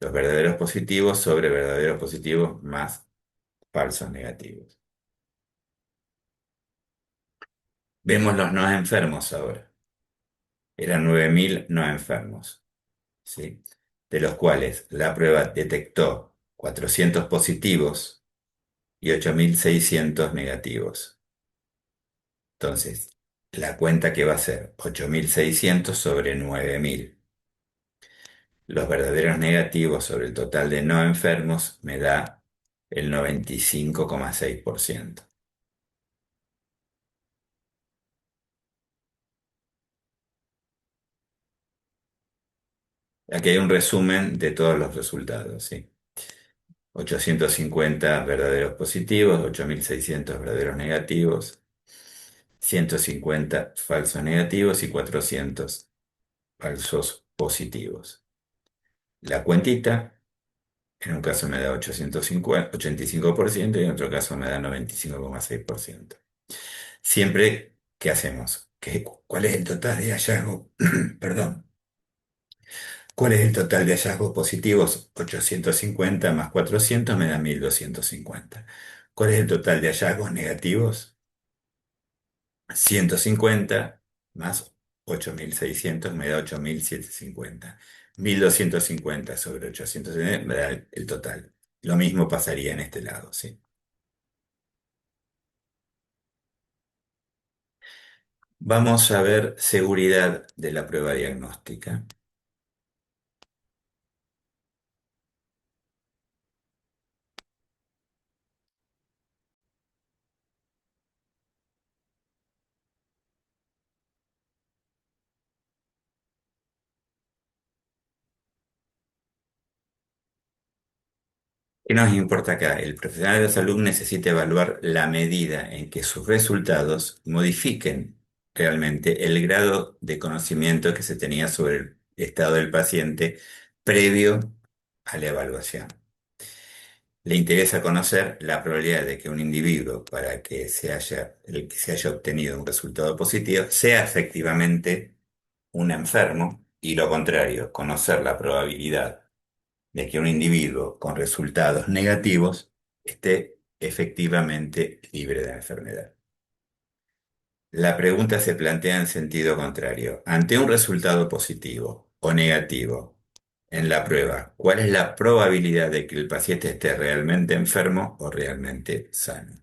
los verdaderos positivos sobre verdaderos positivos más falsos negativos. Vemos los no enfermos ahora. Eran 9.000 no enfermos, ¿sí? De los cuales la prueba detectó 400 positivos y 8.600 negativos. Entonces, la cuenta que va a ser 8.600 sobre 9.000. Los verdaderos negativos sobre el total de no enfermos me da el 95,6%. Aquí hay un resumen de todos los resultados, ¿sí? 850 verdaderos positivos, 8.600 verdaderos negativos, 150 falsos negativos y 400 falsos positivos. La cuentita, en un caso me da 850, 85% y en otro caso me da 95,6%. Siempre, ¿qué hacemos? ¿Cuál es el total de hallazgo? Perdón. ¿Cuál es el total de hallazgos positivos? 850 más 400 me da 1.250. ¿Cuál es el total de hallazgos negativos? 150 más 8.600 me da 8.750. 1.250 sobre 850 me da el total. Lo mismo pasaría en este lado, ¿sí? Vamos a ver seguridad de la prueba diagnóstica. ¿Qué nos importa acá? El profesional de la salud necesita evaluar la medida en que sus resultados modifiquen realmente el grado de conocimiento que se tenía sobre el estado del paciente previo a la evaluación. Le interesa conocer la probabilidad de que un individuo, para que que se haya obtenido un resultado positivo, sea efectivamente un enfermo y lo contrario, conocer la probabilidad de que un individuo con resultados negativos esté efectivamente libre de la enfermedad. La pregunta se plantea en sentido contrario. Ante un resultado positivo o negativo, en la prueba, ¿cuál es la probabilidad de que el paciente esté realmente enfermo o realmente sano?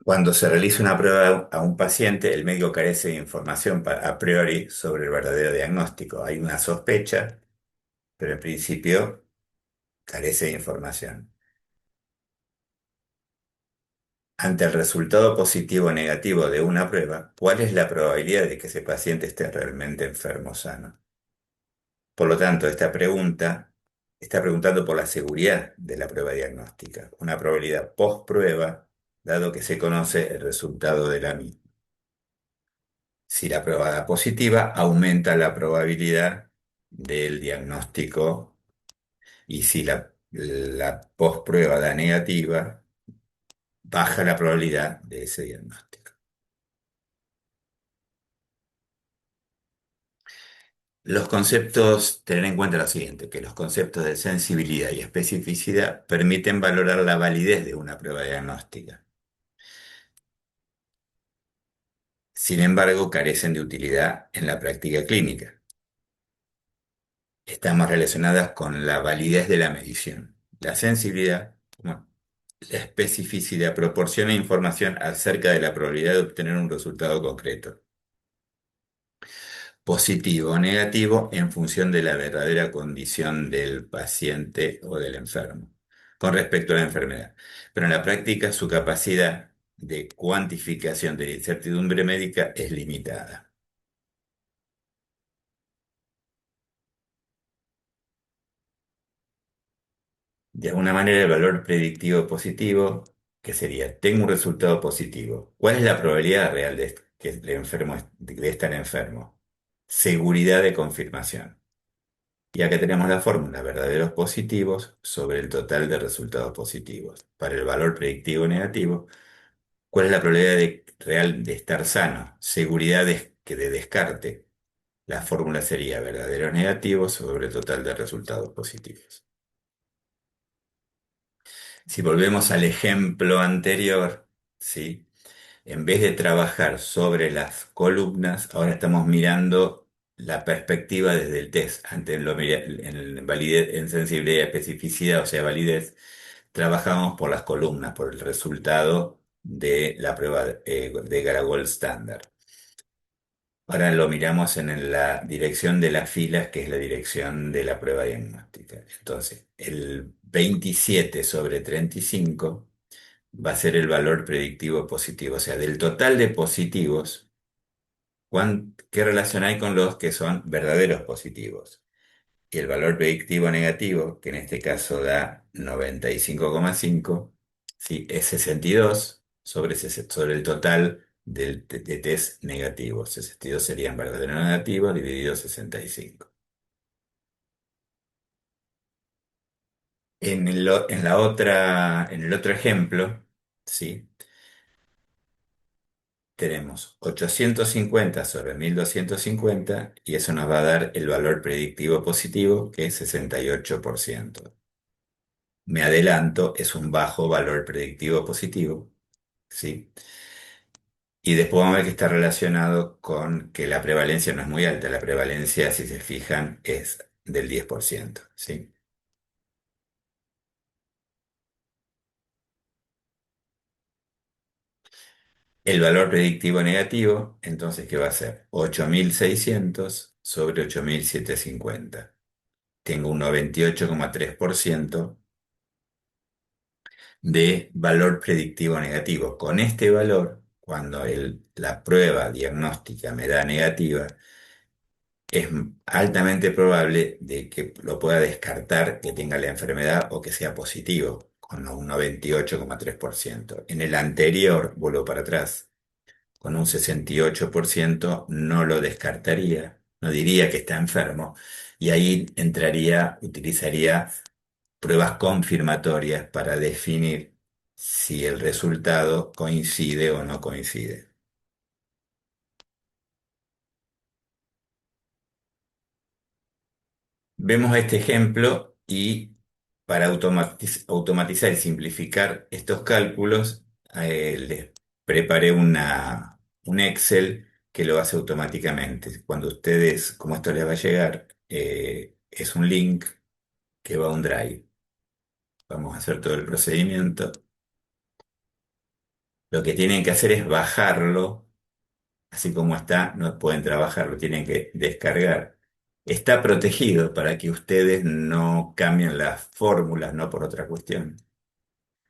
Cuando se realiza una prueba a un paciente, el médico carece de información a priori sobre el verdadero diagnóstico. Hay una sospecha, pero en principio carece de información. Ante el resultado positivo o negativo de una prueba, ¿cuál es la probabilidad de que ese paciente esté realmente enfermo o sano? Por lo tanto, esta pregunta está preguntando por la seguridad de la prueba diagnóstica, una probabilidad post-prueba, dado que se conoce el resultado de la misma. Si la prueba da positiva, aumenta la probabilidad del diagnóstico y si la post-prueba da negativa, baja la probabilidad de ese diagnóstico. Los conceptos, tener en cuenta lo siguiente, que los conceptos de sensibilidad y especificidad permiten valorar la validez de una prueba diagnóstica. Sin embargo, carecen de utilidad en la práctica clínica. Están más relacionadas con la validez de la medición. La sensibilidad, bueno, la especificidad proporciona información acerca de la probabilidad de obtener un resultado concreto, positivo o negativo en función de la verdadera condición del paciente o del enfermo con respecto a la enfermedad. Pero en la práctica su capacidad de cuantificación de la incertidumbre médica es limitada. De alguna manera el valor predictivo positivo, que sería, tengo un resultado positivo. ¿Cuál es la probabilidad real de que el enfermo de estar enfermo? Seguridad de confirmación. Y acá tenemos la fórmula, verdaderos positivos sobre el total de resultados positivos. Para el valor predictivo negativo, ¿cuál es la probabilidad real de estar sano? Seguridad de descarte. La fórmula sería verdaderos negativos sobre el total de resultados positivos. Si volvemos al ejemplo anterior, ¿sí? En vez de trabajar sobre las columnas, ahora estamos mirando la perspectiva desde el test. Antes en validez, en sensibilidad y especificidad, o sea, validez, trabajamos por las columnas, por el resultado de la prueba de Garagold estándar. Ahora lo miramos en la dirección de las filas, que es la dirección de la prueba diagnóstica. Entonces, el 27 sobre 35 va a ser el valor predictivo positivo. O sea, del total de positivos, ¿qué relación hay con los que son verdaderos positivos? Y el valor predictivo negativo, que en este caso da 95,5, ¿sí? Es 62 sobre el total de test negativos. 62 serían verdadero negativo dividido 65. En el otro ejemplo, ¿sí? Tenemos 850 sobre 1250 y eso nos va a dar el valor predictivo positivo, que es 68%. Me adelanto, es un bajo valor predictivo positivo, ¿sí? Y después vamos a ver que está relacionado con que la prevalencia no es muy alta. La prevalencia, si se fijan, es del 10%, ¿sí? El valor predictivo negativo, entonces, ¿qué va a ser? 8600 sobre 8750. Tengo un 98,3% de valor predictivo negativo. Con este valor, cuando la prueba diagnóstica me da negativa, es altamente probable de que lo pueda descartar que tenga la enfermedad o que sea positivo, con un 98,3%. En el anterior, vuelvo para atrás, con un 68% no lo descartaría, no diría que está enfermo, y ahí utilizaría pruebas confirmatorias para definir si el resultado coincide o no coincide. Vemos este ejemplo y para automatizar y simplificar estos cálculos, les preparé un Excel que lo hace automáticamente. Cuando ustedes, como esto les va a llegar, es un link que va a un Drive. Vamos a hacer todo el procedimiento. Lo que tienen que hacer es bajarlo, así como está, no pueden trabajar, lo tienen que descargar. Está protegido para que ustedes no cambien las fórmulas, no por otra cuestión.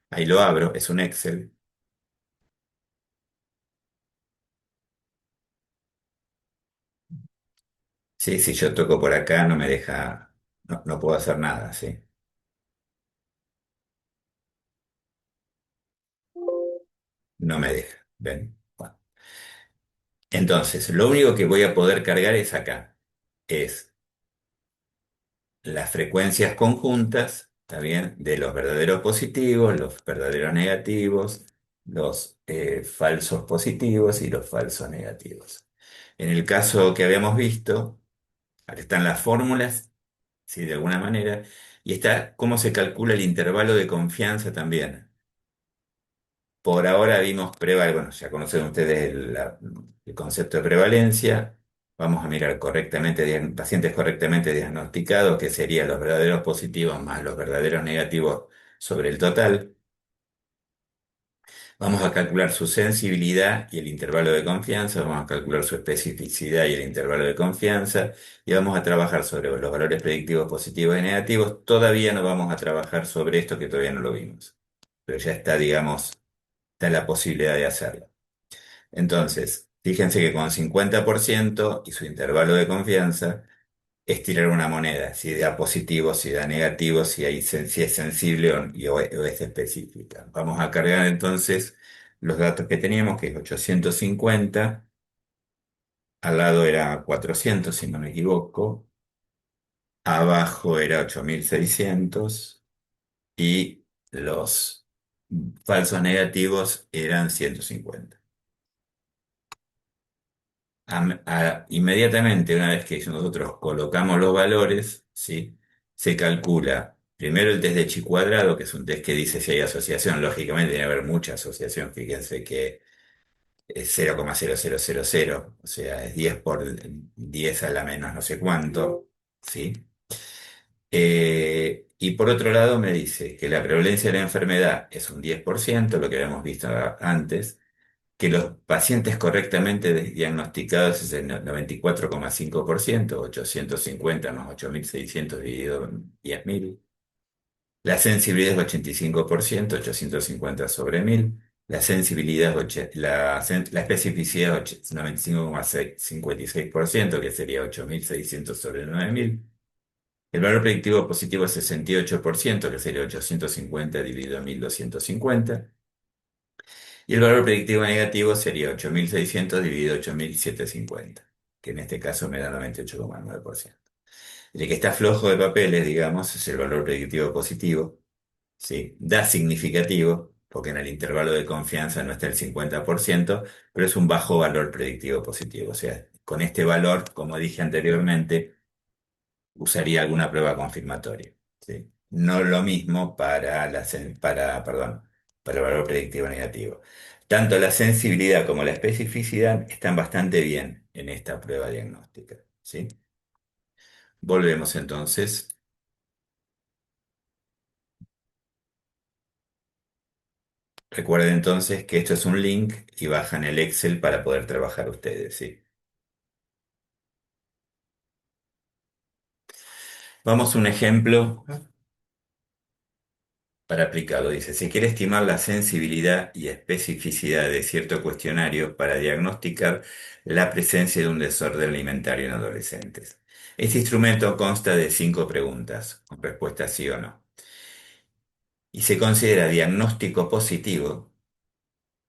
Ahí lo abro, es un Excel. Sí, si yo toco por acá no me deja, no puedo hacer nada, sí. No me deja. ¿Ven? Bueno. Entonces, lo único que voy a poder cargar es acá. Es las frecuencias conjuntas, ¿está bien? De los verdaderos positivos, los verdaderos negativos, los falsos positivos y los falsos negativos. En el caso que habíamos visto, acá están las fórmulas, ¿sí? De alguna manera, y está cómo se calcula el intervalo de confianza también. Por ahora vimos bueno, ya conocen ustedes el concepto de prevalencia. Vamos a mirar correctamente, pacientes correctamente diagnosticados, que serían los verdaderos positivos más los verdaderos negativos sobre el total. Vamos a calcular su sensibilidad y el intervalo de confianza, vamos a calcular su especificidad y el intervalo de confianza, y vamos a trabajar sobre los valores predictivos positivos y negativos. Todavía no vamos a trabajar sobre esto que todavía no lo vimos, pero ya está, digamos, está la posibilidad de hacerlo. Entonces, fíjense que con 50% y su intervalo de confianza es tirar una moneda, si da positivo, si da negativo, si es sensible o es específica. Vamos a cargar entonces los datos que teníamos, que es 850, al lado era 400, si no me equivoco, abajo era 8600 y los falsos negativos eran 150. Inmediatamente, una vez que nosotros colocamos los valores, ¿sí? Se calcula primero el test de chi cuadrado, que es un test que dice si hay asociación. Lógicamente, tiene que haber mucha asociación. Fíjense que es 0,0000, o sea, es 10 por 10 a la menos no sé cuánto, ¿sí? Y por otro lado, me dice que la prevalencia de la enfermedad es un 10%, lo que habíamos visto antes, que los pacientes correctamente diagnosticados es el 94,5%, 850 más 8.600 dividido en 10.000. La sensibilidad es 85%, 850 sobre 1.000. La sensibilidad, la especificidad es 95,56%, que sería 8.600 sobre 9.000. El valor predictivo positivo es 68%, que sería 850 dividido en 1.250. Y el valor predictivo negativo sería 8.600 dividido 8.750, que en este caso me da 98,9%. El que está flojo de papeles, digamos, es el valor predictivo positivo, ¿sí? Da significativo, porque en el intervalo de confianza no está el 50%, pero es un bajo valor predictivo positivo. O sea, con este valor, como dije anteriormente, usaría alguna prueba confirmatoria, ¿sí? No lo mismo para el valor predictivo negativo. Tanto la sensibilidad como la especificidad están bastante bien en esta prueba diagnóstica, ¿sí? Volvemos entonces. Recuerden entonces que esto es un link y bajan el Excel para poder trabajar ustedes, ¿sí? Vamos a un ejemplo para aplicarlo. Dice, se quiere estimar la sensibilidad y especificidad de cierto cuestionario para diagnosticar la presencia de un desorden alimentario en adolescentes. Este instrumento consta de 5 preguntas, con respuesta sí o no, y se considera diagnóstico positivo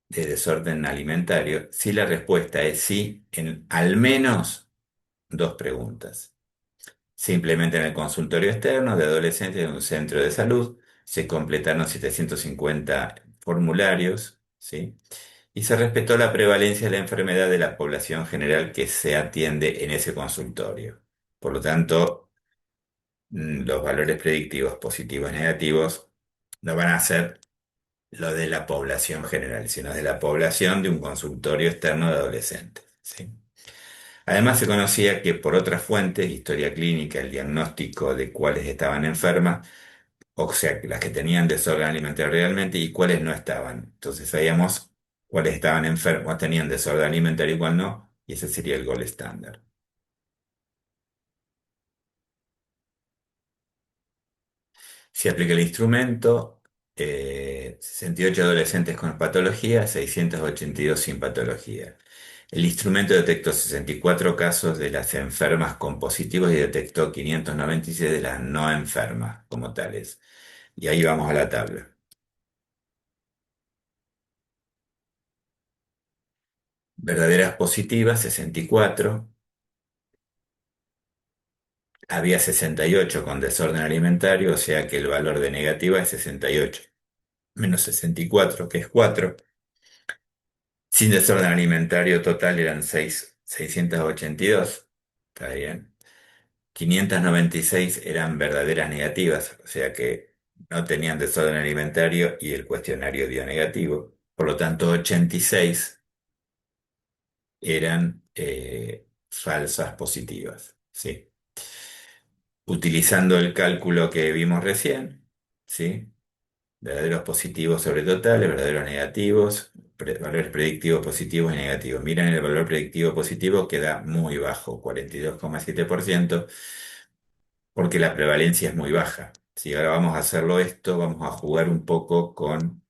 de desorden alimentario si la respuesta es sí en al menos 2 preguntas. Simplemente en el consultorio externo de adolescentes de un centro de salud se completaron 750 formularios, ¿sí? Y se respetó la prevalencia de la enfermedad de la población general que se atiende en ese consultorio. Por lo tanto, los valores predictivos positivos y negativos no van a ser lo de la población general, sino de la población de un consultorio externo de adolescentes. ¿Sí? Además, se conocía que por otras fuentes, historia clínica, el diagnóstico de cuáles estaban enfermas, o sea, las que tenían desorden alimentario realmente y cuáles no estaban. Entonces sabíamos cuáles estaban enfermos, tenían desorden alimentario y cuál no, y ese sería el gol estándar. Se aplica el instrumento, 68 adolescentes con patología, 682 sin patología. El instrumento detectó 64 casos de las enfermas con positivos y detectó 596 de las no enfermas como tales. Y ahí vamos a la tabla. Verdaderas positivas, 64. Había 68 con desorden alimentario, o sea que el valor de negativa es 68 menos 64, que es 4. Sin desorden alimentario total eran 682. Está bien. 596 eran verdaderas negativas, o sea que no tenían desorden alimentario y el cuestionario dio negativo. Por lo tanto, 86 eran falsas positivas. ¿Sí? Utilizando el cálculo que vimos recién, ¿sí? Verdaderos positivos sobre totales, verdaderos negativos, valores predictivos positivos y negativos. Miren el valor predictivo positivo queda muy bajo, 42,7%, porque la prevalencia es muy baja. Si ahora vamos a hacerlo esto, vamos a jugar un poco con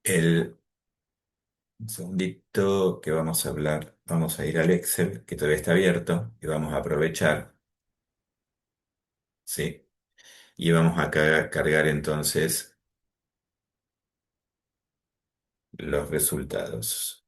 el un segundito que vamos a hablar. Vamos a ir al Excel, que todavía está abierto, y vamos a aprovechar, ¿sí? Y vamos a cargar entonces los resultados.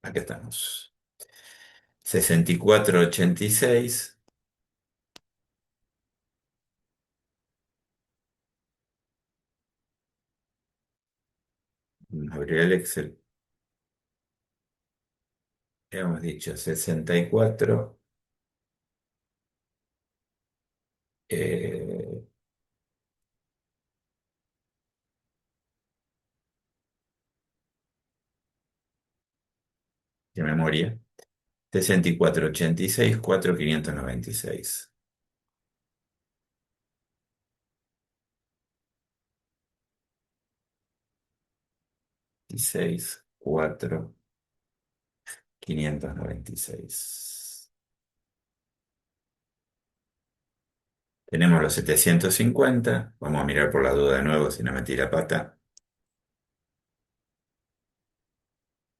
Acá estamos. 64,86. Vamos a abrir el Excel. Hemos dicho 64. eh, de memoria. 64,86, 4,596. 16, 4, 596. Tenemos los 750. Vamos a mirar por la duda de nuevo si no me tira pata.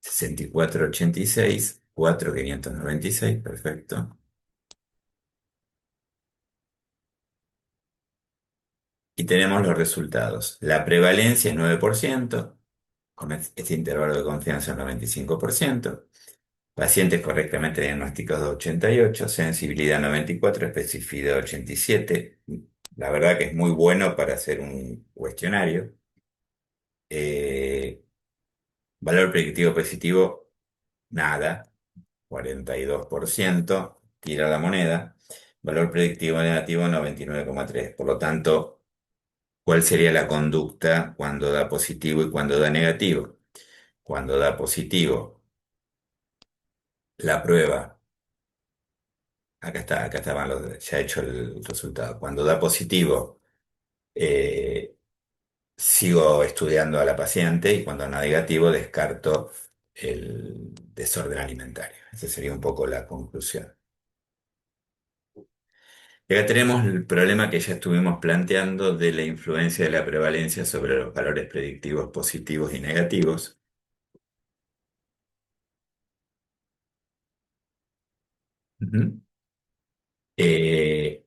64,86, 4,596. Perfecto. Y tenemos los resultados. La prevalencia es 9%, con este intervalo de confianza 95%. Pacientes correctamente diagnosticados 88, sensibilidad 94, especificidad 87. La verdad que es muy bueno para hacer un cuestionario. Eh, Valor predictivo positivo, nada, 42%, tira la moneda. Valor predictivo negativo, 99,3. Por lo tanto, ¿cuál sería la conducta cuando da positivo y cuando da negativo? Cuando da positivo, la prueba. Acá estaban ya he hecho el resultado. Cuando da positivo, eh, sigo estudiando a la paciente y cuando da negativo, descarto el desorden alimentario. Esa sería un poco la conclusión. Y acá tenemos el problema que ya estuvimos planteando de la influencia de la prevalencia sobre los valores predictivos positivos y negativos. Ujú. Eh,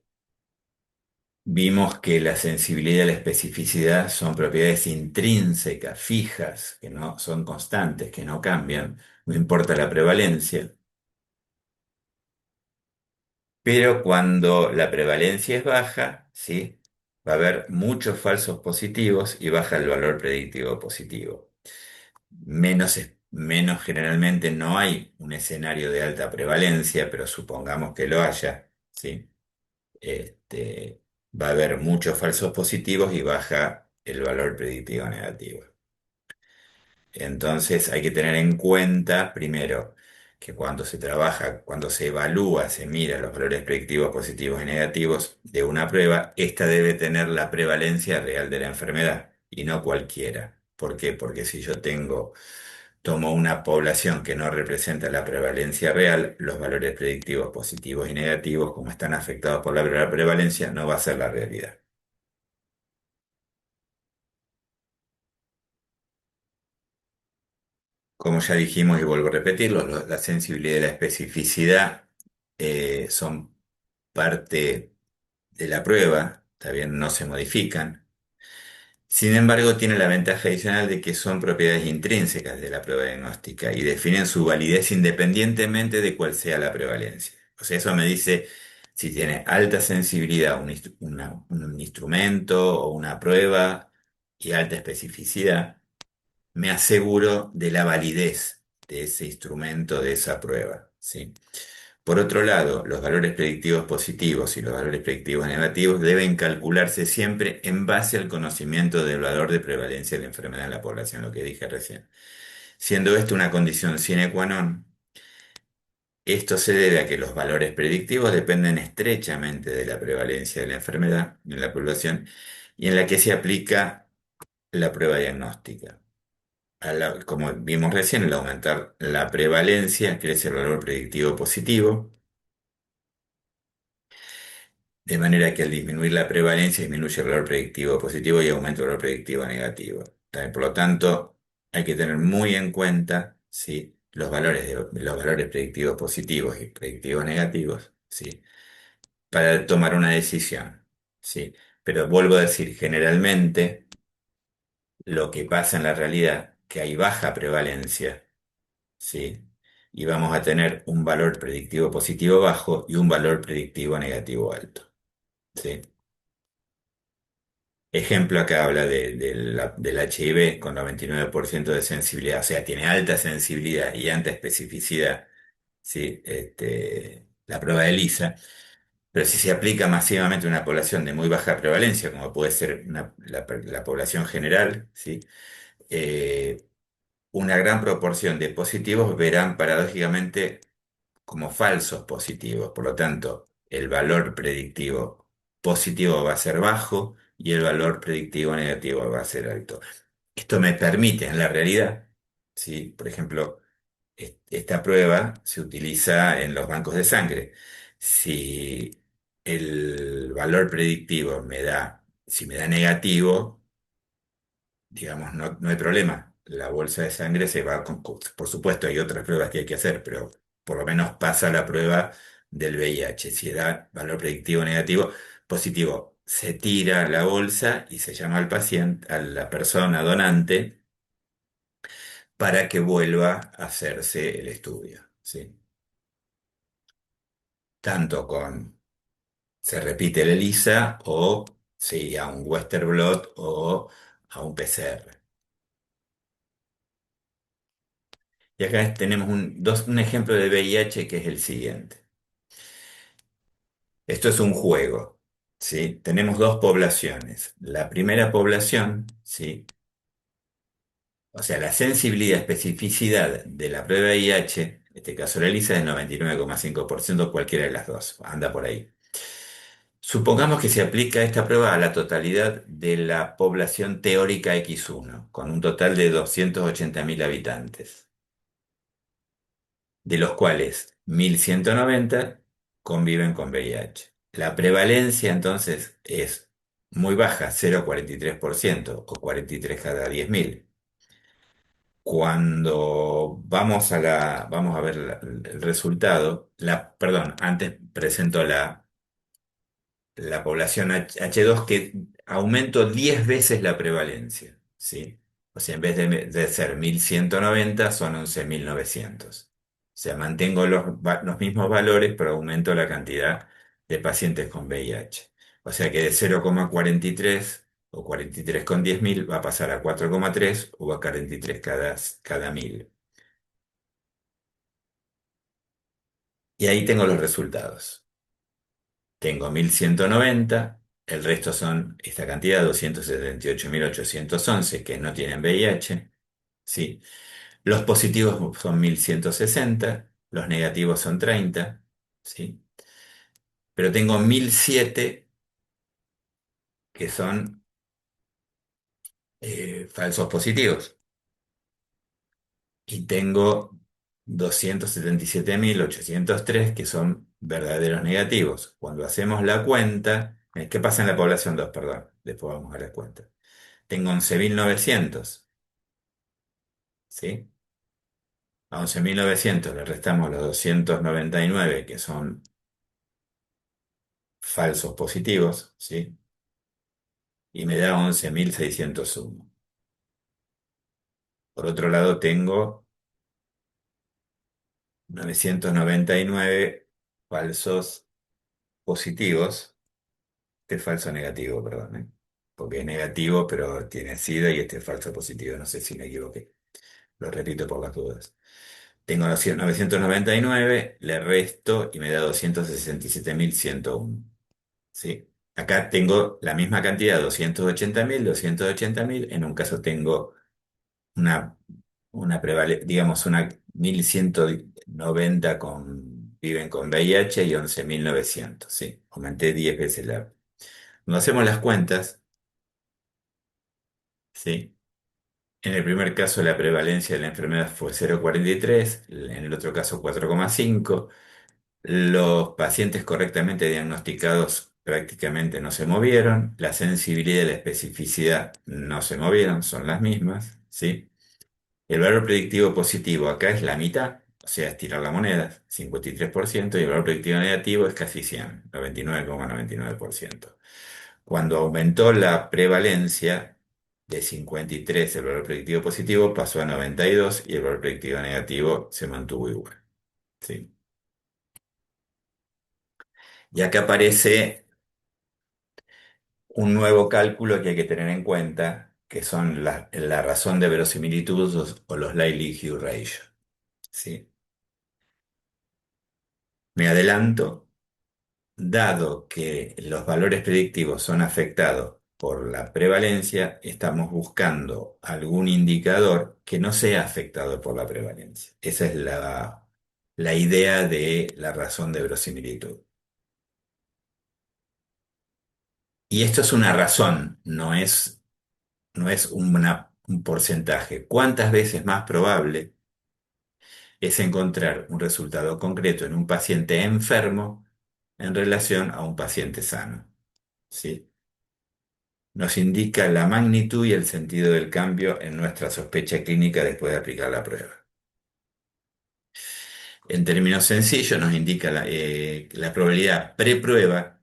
Vimos que la sensibilidad y la especificidad son propiedades intrínsecas, fijas, que no son constantes, que no cambian, no importa la prevalencia. Pero cuando la prevalencia es baja, ¿sí? Va a haber muchos falsos positivos y baja el valor predictivo positivo. Menos generalmente no hay un escenario de alta prevalencia, pero supongamos que lo haya, ¿sí? Este, va a haber muchos falsos positivos y baja el valor predictivo negativo. Entonces hay que tener en cuenta, primero, que cuando se trabaja, cuando se evalúa, se mira los valores predictivos positivos y negativos de una prueba, esta debe tener la prevalencia real de la enfermedad y no cualquiera. ¿Por qué? Porque si yo tomo una población que no representa la prevalencia real, los valores predictivos positivos y negativos, como están afectados por la prevalencia, no va a ser la realidad. Como ya dijimos y vuelvo a repetirlo, la sensibilidad y la especificidad son parte de la prueba, también no se modifican. Sin embargo, tiene la ventaja adicional de que son propiedades intrínsecas de la prueba diagnóstica y definen su validez independientemente de cuál sea la prevalencia. O sea, eso me dice si tiene alta sensibilidad un instrumento o una prueba y alta especificidad, me aseguro de la validez de ese instrumento, de esa prueba, ¿sí? Por otro lado, los valores predictivos positivos y los valores predictivos negativos deben calcularse siempre en base al conocimiento del valor de prevalencia de la enfermedad en la población, lo que dije recién. Siendo esto una condición sine qua non, esto se debe a que los valores predictivos dependen estrechamente de la prevalencia de la enfermedad en la población y en la que se aplica la prueba diagnóstica. Como vimos recién, al aumentar la prevalencia, crece el valor predictivo positivo, de manera que al disminuir la prevalencia disminuye el valor predictivo positivo y aumenta el valor predictivo negativo. Por lo tanto, hay que tener muy en cuenta, ¿sí? Los valores predictivos positivos y predictivos negativos, ¿sí? Para tomar una decisión, ¿sí? Pero vuelvo a decir, generalmente lo que pasa en la realidad, que hay baja prevalencia, ¿sí? Y vamos a tener un valor predictivo positivo bajo y un valor predictivo negativo alto, ¿sí? Ejemplo acá habla del HIV con 99% de sensibilidad, o sea, tiene alta sensibilidad y alta especificidad, ¿sí? La prueba de ELISA, pero si se aplica masivamente a una población de muy baja prevalencia, como puede ser la población general, ¿sí? Eh, una gran proporción de positivos verán paradójicamente como falsos positivos. Por lo tanto, el valor predictivo positivo va a ser bajo y el valor predictivo negativo va a ser alto. Esto me permite en la realidad, ¿sí? Por ejemplo, esta prueba se utiliza en los bancos de sangre. Si el valor predictivo si me da negativo, digamos, no hay problema. La bolsa de sangre se va por supuesto, hay otras pruebas que hay que hacer, pero por lo menos pasa la prueba del VIH. Si da valor predictivo negativo, positivo, se tira la bolsa y se llama al paciente, a la persona donante, para que vuelva a hacerse el estudio, ¿sí? Tanto se repite el ELISA o sí, a un Western blot o a un PCR. Y acá tenemos un ejemplo de VIH que es el siguiente. Esto es un juego, ¿sí? Tenemos dos poblaciones. La primera población, ¿sí? O sea, la sensibilidad, especificidad de la prueba de VIH, en este caso la ELISA, es del 99,5%, cualquiera de las dos, anda por ahí. Supongamos que se aplica esta prueba a la totalidad de la población teórica X1, con un total de 280.000 habitantes, de los cuales 1.190 conviven con VIH. La prevalencia entonces es muy baja, 0,43% o 43 cada 10.000. Cuando vamos a ver el resultado, perdón, antes presento la población H2 que aumentó 10 veces la prevalencia, ¿sí? O sea, en vez de ser 1.190 son 11.900. O sea, mantengo los mismos valores, pero aumento la cantidad de pacientes con VIH. O sea que de 0,43 o 43 con 10.000 va a pasar a 4,3 o a 43 cada 1.000. Y ahí tengo los resultados. Tengo 1.190, el resto son esta cantidad, 278.811 que no tienen VIH. Sí. Los positivos son 1.160, los negativos son 30. ¿Sí? Pero tengo 1.007 que son falsos positivos. Y tengo 277.803 que son verdaderos negativos. Cuando hacemos la cuenta, ¿qué pasa en la población 2? Perdón, después vamos a la cuenta. Tengo 11.900, ¿sí? A 11.900 le restamos los 299 que son falsos positivos, ¿sí? Y me da 11.601. Por otro lado, tengo 999 falsos positivos. Este es falso negativo, perdón, ¿eh? Porque es negativo, pero tiene SIDA y este es falso positivo. No sé si me equivoqué. Lo repito por las dudas. Tengo 999, le resto y me da 267.101. ¿Sí? Acá tengo la misma cantidad, 280.000, 280.000. En un caso tengo una, digamos, una 1.190 viven con VIH y 11.900. ¿Sí? Aumenté 10 veces la. Cuando hacemos las cuentas, ¿sí? En el primer caso la prevalencia de la enfermedad fue 0,43, en el otro caso 4,5. Los pacientes correctamente diagnosticados prácticamente no se movieron, la sensibilidad y la especificidad no se movieron, son las mismas, ¿sí? El valor predictivo positivo acá es la mitad, o sea, estirar la moneda, 53%, y el valor predictivo negativo es casi 100, 99,99%. Cuando aumentó la prevalencia de 53, el valor predictivo positivo pasó a 92 y el valor predictivo negativo se mantuvo igual, ¿sí? Y acá aparece un nuevo cálculo que hay que tener en cuenta, que son la razón de verosimilitud o los likelihood ratio, ¿sí? Me adelanto, dado que los valores predictivos son afectados por la prevalencia, estamos buscando algún indicador que no sea afectado por la prevalencia. Esa es la idea de la razón de verosimilitud. Y esto es una razón, no es un porcentaje. ¿Cuántas veces más probable es encontrar un resultado concreto en un paciente enfermo en relación a un paciente sano? ¿Sí? Nos indica la magnitud y el sentido del cambio en nuestra sospecha clínica después de aplicar la prueba. En términos sencillos, nos indica la probabilidad preprueba,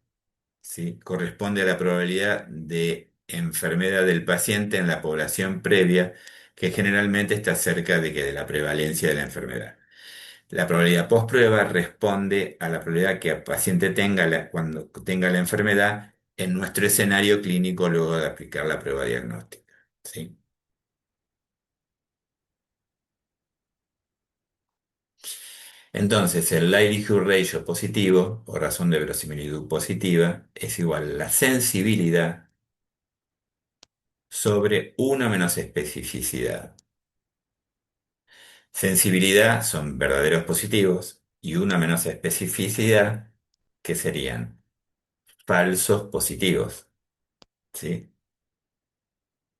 ¿sí? Corresponde a la probabilidad de enfermedad del paciente en la población previa, que generalmente está cerca de la prevalencia de la enfermedad. La probabilidad postprueba responde a la probabilidad que el paciente tenga cuando tenga la enfermedad en nuestro escenario clínico luego de aplicar la prueba diagnóstica, ¿sí? Entonces, el likelihood ratio positivo, o razón de verosimilitud positiva, es igual a la sensibilidad sobre 1 menos especificidad. Sensibilidad son verdaderos positivos y 1 menos especificidad, que serían falsos positivos, ¿sí?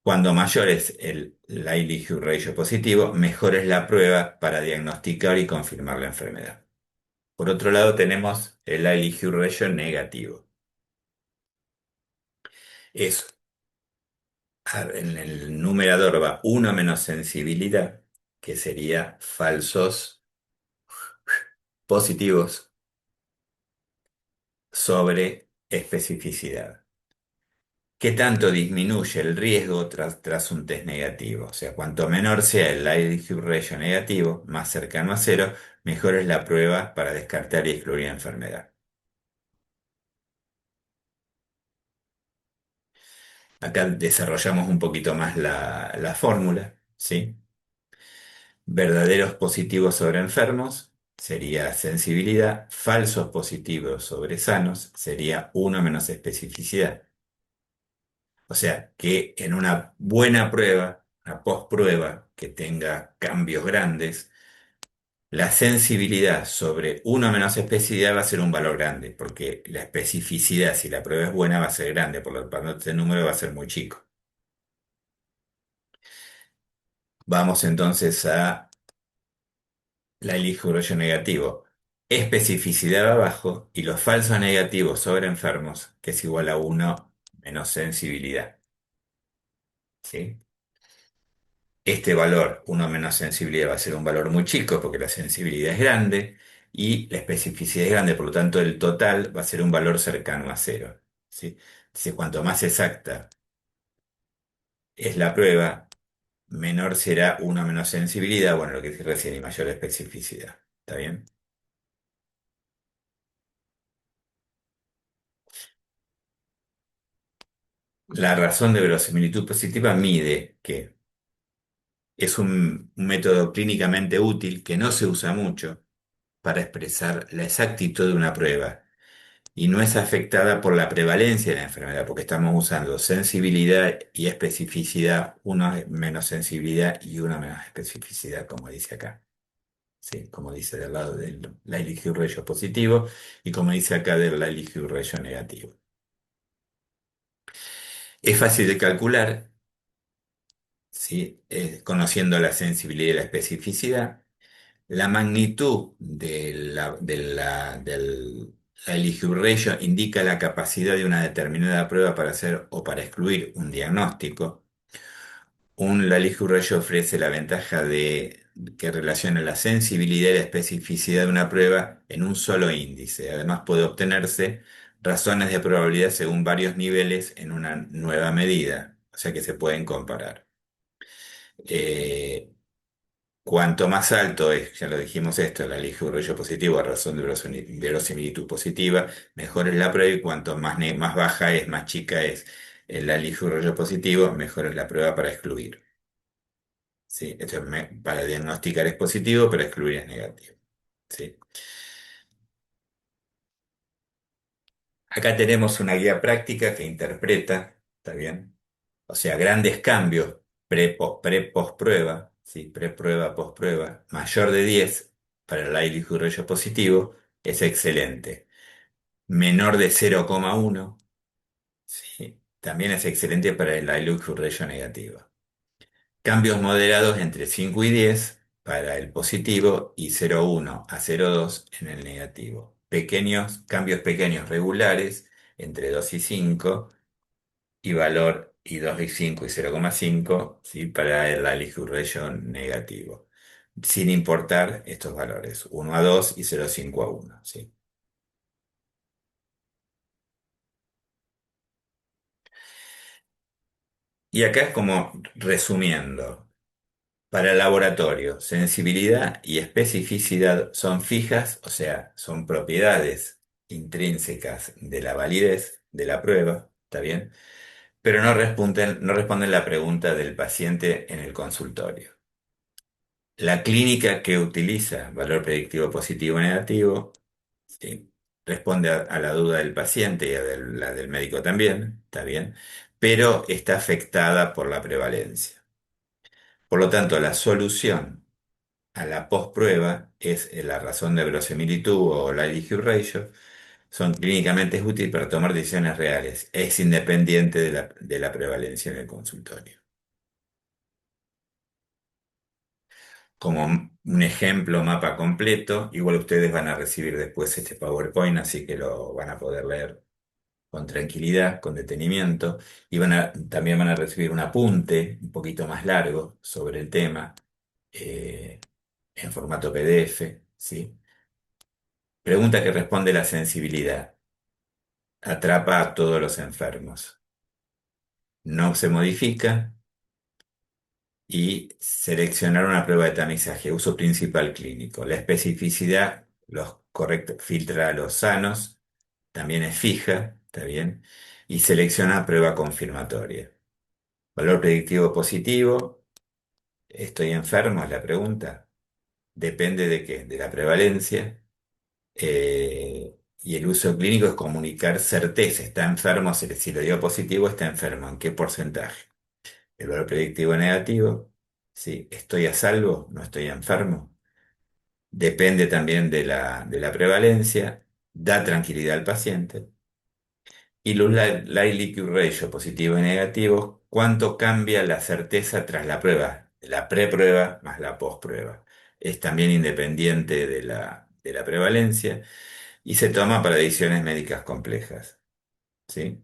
Cuando mayor es el likelihood ratio positivo, mejor es la prueba para diagnosticar y confirmar la enfermedad. Por otro lado, tenemos el likelihood ratio negativo. Es En el numerador va 1 menos sensibilidad, que sería falsos positivos sobre especificidad. ¿Qué tanto disminuye el riesgo tras un test negativo? O sea, cuanto menor sea el likelihood ratio negativo, más cercano a cero, mejor es la prueba para descartar y excluir la enfermedad. Acá desarrollamos un poquito más la fórmula, ¿sí? Verdaderos positivos sobre enfermos sería sensibilidad, falsos positivos sobre sanos sería uno menos especificidad. O sea que en una buena prueba, una postprueba que tenga cambios grandes, la sensibilidad sobre uno menos especificidad va a ser un valor grande, porque la especificidad, si la prueba es buena, va a ser grande, por lo tanto este número va a ser muy chico. Vamos entonces a la elijo rollo negativo. Especificidad va abajo y los falsos negativos sobre enfermos, que es igual a uno menos sensibilidad. ¿Sí? Este valor, uno menos sensibilidad, va a ser un valor muy chico porque la sensibilidad es grande y la especificidad es grande, por lo tanto el total va a ser un valor cercano a cero. ¿Sí? Dice, cuanto más exacta es la prueba, menor será uno menos sensibilidad, bueno, lo que dije recién, y mayor especificidad. ¿Está bien? La razón de verosimilitud positiva mide que es un método clínicamente útil que no se usa mucho para expresar la exactitud de una prueba y no es afectada por la prevalencia de la enfermedad, porque estamos usando sensibilidad y especificidad, uno menos sensibilidad y una menos especificidad, como dice acá. Sí, como dice del lado del Liley Regio positivo y como dice acá del Liley Regio negativo. Es fácil de calcular, ¿sí? Conociendo la sensibilidad y la especificidad. La magnitud del Elige ratio indica la capacidad de una determinada prueba para hacer o para excluir un diagnóstico. Un Elige ratio ofrece la ventaja de que relaciona la sensibilidad y la especificidad de una prueba en un solo índice. Además, puede obtenerse razones de probabilidad según varios niveles en una nueva medida, o sea que se pueden comparar. Eh, Cuanto más alto es, ya lo dijimos esto, la ley de rollo positivo a razón de verosimilitud positiva, mejor es la prueba y cuanto más baja es, más chica es la ley de rollo positivo, mejor es la prueba para excluir. ¿Sí? Esto es para diagnosticar es positivo, para excluir es negativo. ¿Sí? Acá tenemos una guía práctica que interpreta, ¿está bien? O sea, grandes cambios pre-post-prueba, ¿sí? Pre-prueba, post-prueba, mayor de 10 para el aire rollo positivo es excelente. Menor de 0,1, ¿sí? También es excelente para el iLook ratio negativo. Cambios moderados entre 5 y 10 para el positivo y 0,1 a 0,2 en el negativo. Cambios pequeños regulares entre 2 y 5 y valor y 2 y 5 y 0,5, ¿sí? Para el likelihood ratio negativo, sin importar estos valores, 1 a 2 y 0,5 a 1, ¿sí? Y acá es como resumiendo, para el laboratorio, sensibilidad y especificidad son fijas, o sea, son propiedades intrínsecas de la validez de la prueba, ¿está bien? Pero no responden la pregunta del paciente en el consultorio. La clínica que utiliza valor predictivo positivo o negativo, ¿sí? Responde a la duda del paciente y a la del médico también, está bien, pero está afectada por la prevalencia. Por lo tanto, la solución a la postprueba es la razón de verosimilitud o la likelihood ratio, son clínicamente útiles para tomar decisiones reales. Es independiente de la prevalencia en el consultorio. Como un ejemplo, mapa completo. Igual ustedes van a recibir después este PowerPoint, así que lo van a poder leer con tranquilidad, con detenimiento, y también van a recibir un apunte un poquito más largo sobre el tema, eh, en formato PDF, ¿sí? Pregunta que responde la sensibilidad. Atrapa a todos los enfermos. No se modifica y seleccionar una prueba de tamizaje, uso principal clínico. La especificidad, filtra a los sanos, también es fija, ¿está bien? y selecciona prueba confirmatoria. Valor predictivo positivo, ¿estoy enfermo? Es la pregunta. Depende de qué, de la prevalencia. Y el uso clínico es comunicar certeza. Está enfermo, si lo dio positivo, está enfermo. ¿En qué porcentaje? El valor predictivo negativo, sí, ¿estoy a salvo? ¿No estoy enfermo? Depende también de la prevalencia, da tranquilidad al paciente. Y los likelihood ratio, positivo y negativo, ¿cuánto cambia la certeza tras la prueba? La preprueba más la posprueba. Es también independiente de la prevalencia y se toma para decisiones médicas complejas. ¿Sí?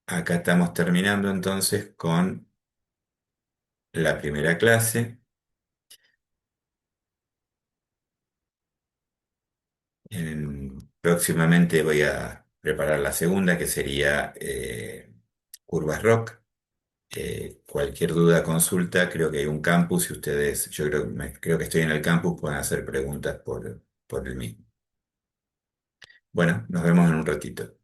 Acá estamos terminando entonces con la primera clase. Próximamente voy a preparar la segunda, que sería curvas ROC. Cualquier duda, consulta, creo que hay un campus y ustedes, yo creo que estoy en el campus, pueden hacer preguntas por el mismo. Bueno, nos vemos en un ratito.